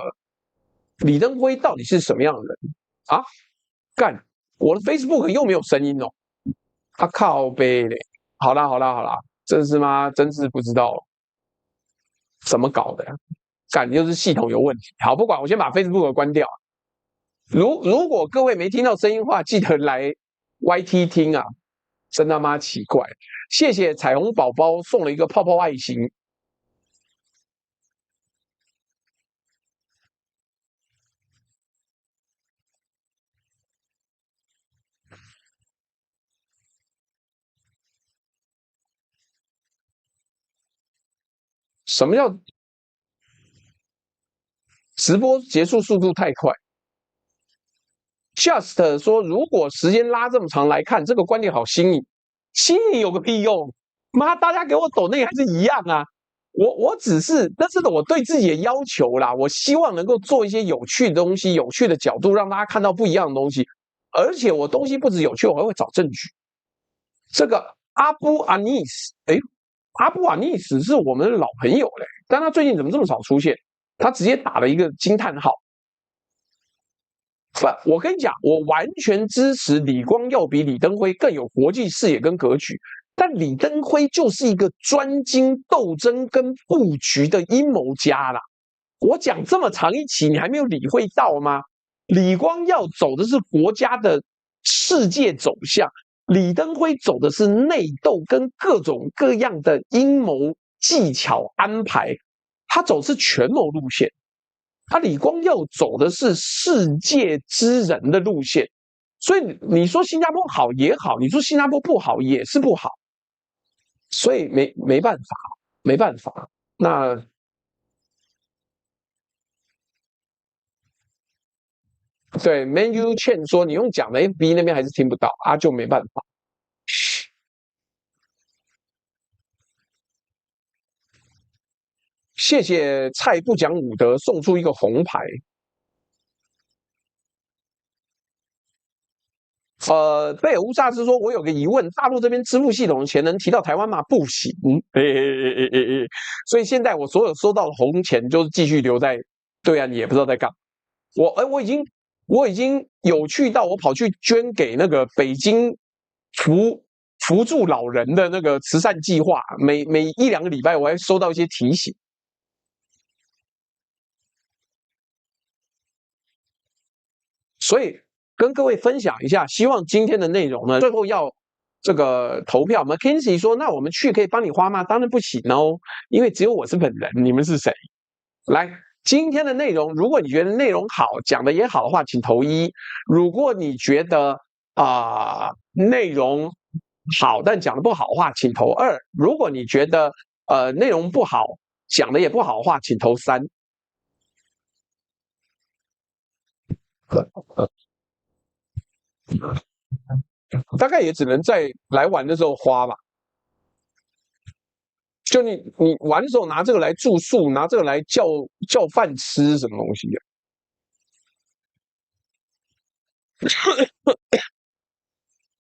李登辉到底是什么样的人啊？干，我的 Facebook 又没有声音哦，靠背嘞。好啦好啦好啦，真是吗？真是不知道怎么搞的，感觉就是系统有问题。好，不管，我先把 Facebook 关掉。如果各位没听到声音的话，记得来 YT 听啊，真他妈奇怪。谢谢彩虹宝宝送了一个泡泡爱心。什么叫直播结束速度太快？Just 说，如果时间拉这么长来看，这个观点好新颖，新颖有个屁用！妈，大家给我抖那还是一样啊。我只是，那是我对自己的要求啦。我希望能够做一些有趣的东西，有趣的角度，让大家看到不一样的东西。而且我东西不止有趣，我还会找证据。这个阿布阿尼斯，哎，阿布阿尼斯是我们的老朋友嘞，但他最近怎么这么少出现？他直接打了一个惊叹号。不，我跟你讲，我完全支持李光耀比李登辉更有国际视野跟格局。但李登辉就是一个专精斗争跟布局的阴谋家啦。我讲这么长一期，你还没有理会到吗？李光耀走的是国家的世界走向，李登辉走的是内斗跟各种各样的阴谋技巧安排，他走是权谋路线。他李光耀走的是世界之人的路线，所以你说新加坡好也好，你说新加坡不好也是不好，所以没办法，没办法。那对 Manu Chen 说，你用讲的 FB 那边还是听不到啊，就没办法。谢谢蔡不讲武德送出一个红牌。贝尔乌萨斯说：“我有个疑问，大陆这边支付系统的钱能提到台湾吗？不行。所以现在我所有收到的红钱就是继续留在对岸，也不知道在干嘛。我已经有趣到我跑去捐给那个北京扶助老人的那个慈善计划，每一两个礼拜我还收到一些提醒。所以跟各位分享一下，希望今天的内容呢，最后要这个投票。McKinsey 说，那我们去可以帮你花吗？当然不行哦，因为只有我是本人，你们是谁？来，今天的内容，如果你觉得内容好，讲的也好的话，请投一；如果你觉得内容好但讲的不好的话，请投二；如果你觉得内容不好，讲的也不好的话，请投三。大概也只能在来玩的时候花吧。就你玩的时候拿这个来住宿，拿这个来叫饭吃，什么东西的？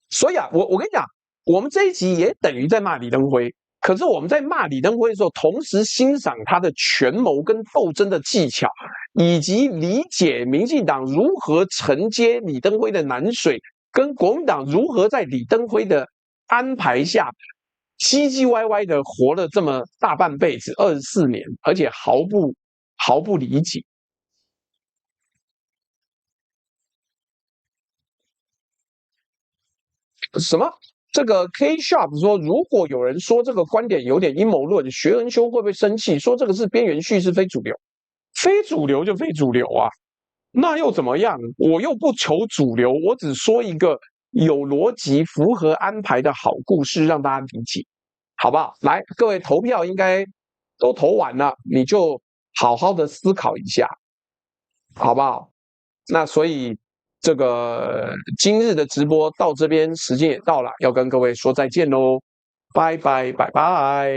所以啊，我跟你讲，我们这一集也等于在骂李登辉。可是我们在骂李登辉的时候，同时欣赏他的权谋跟斗争的技巧，以及理解民进党如何承接李登辉的南水，跟国民党如何在李登辉的安排下，唧唧歪歪的活了这么大半辈子24年，而且毫不理解。什么？这个 K Sharp 说，如果有人说这个观点有点阴谋论，学恩修会不会生气？说这个是边缘叙事，非主流，非主流就非主流啊，那又怎么样？我又不求主流，我只说一个有逻辑、符合安排的好故事，让大家理解，好不好？来，各位投票应该都投完了，你就好好的思考一下，好不好？那所以这个今日的直播到这边，时间也到了，要跟各位说再见喽，拜拜拜拜。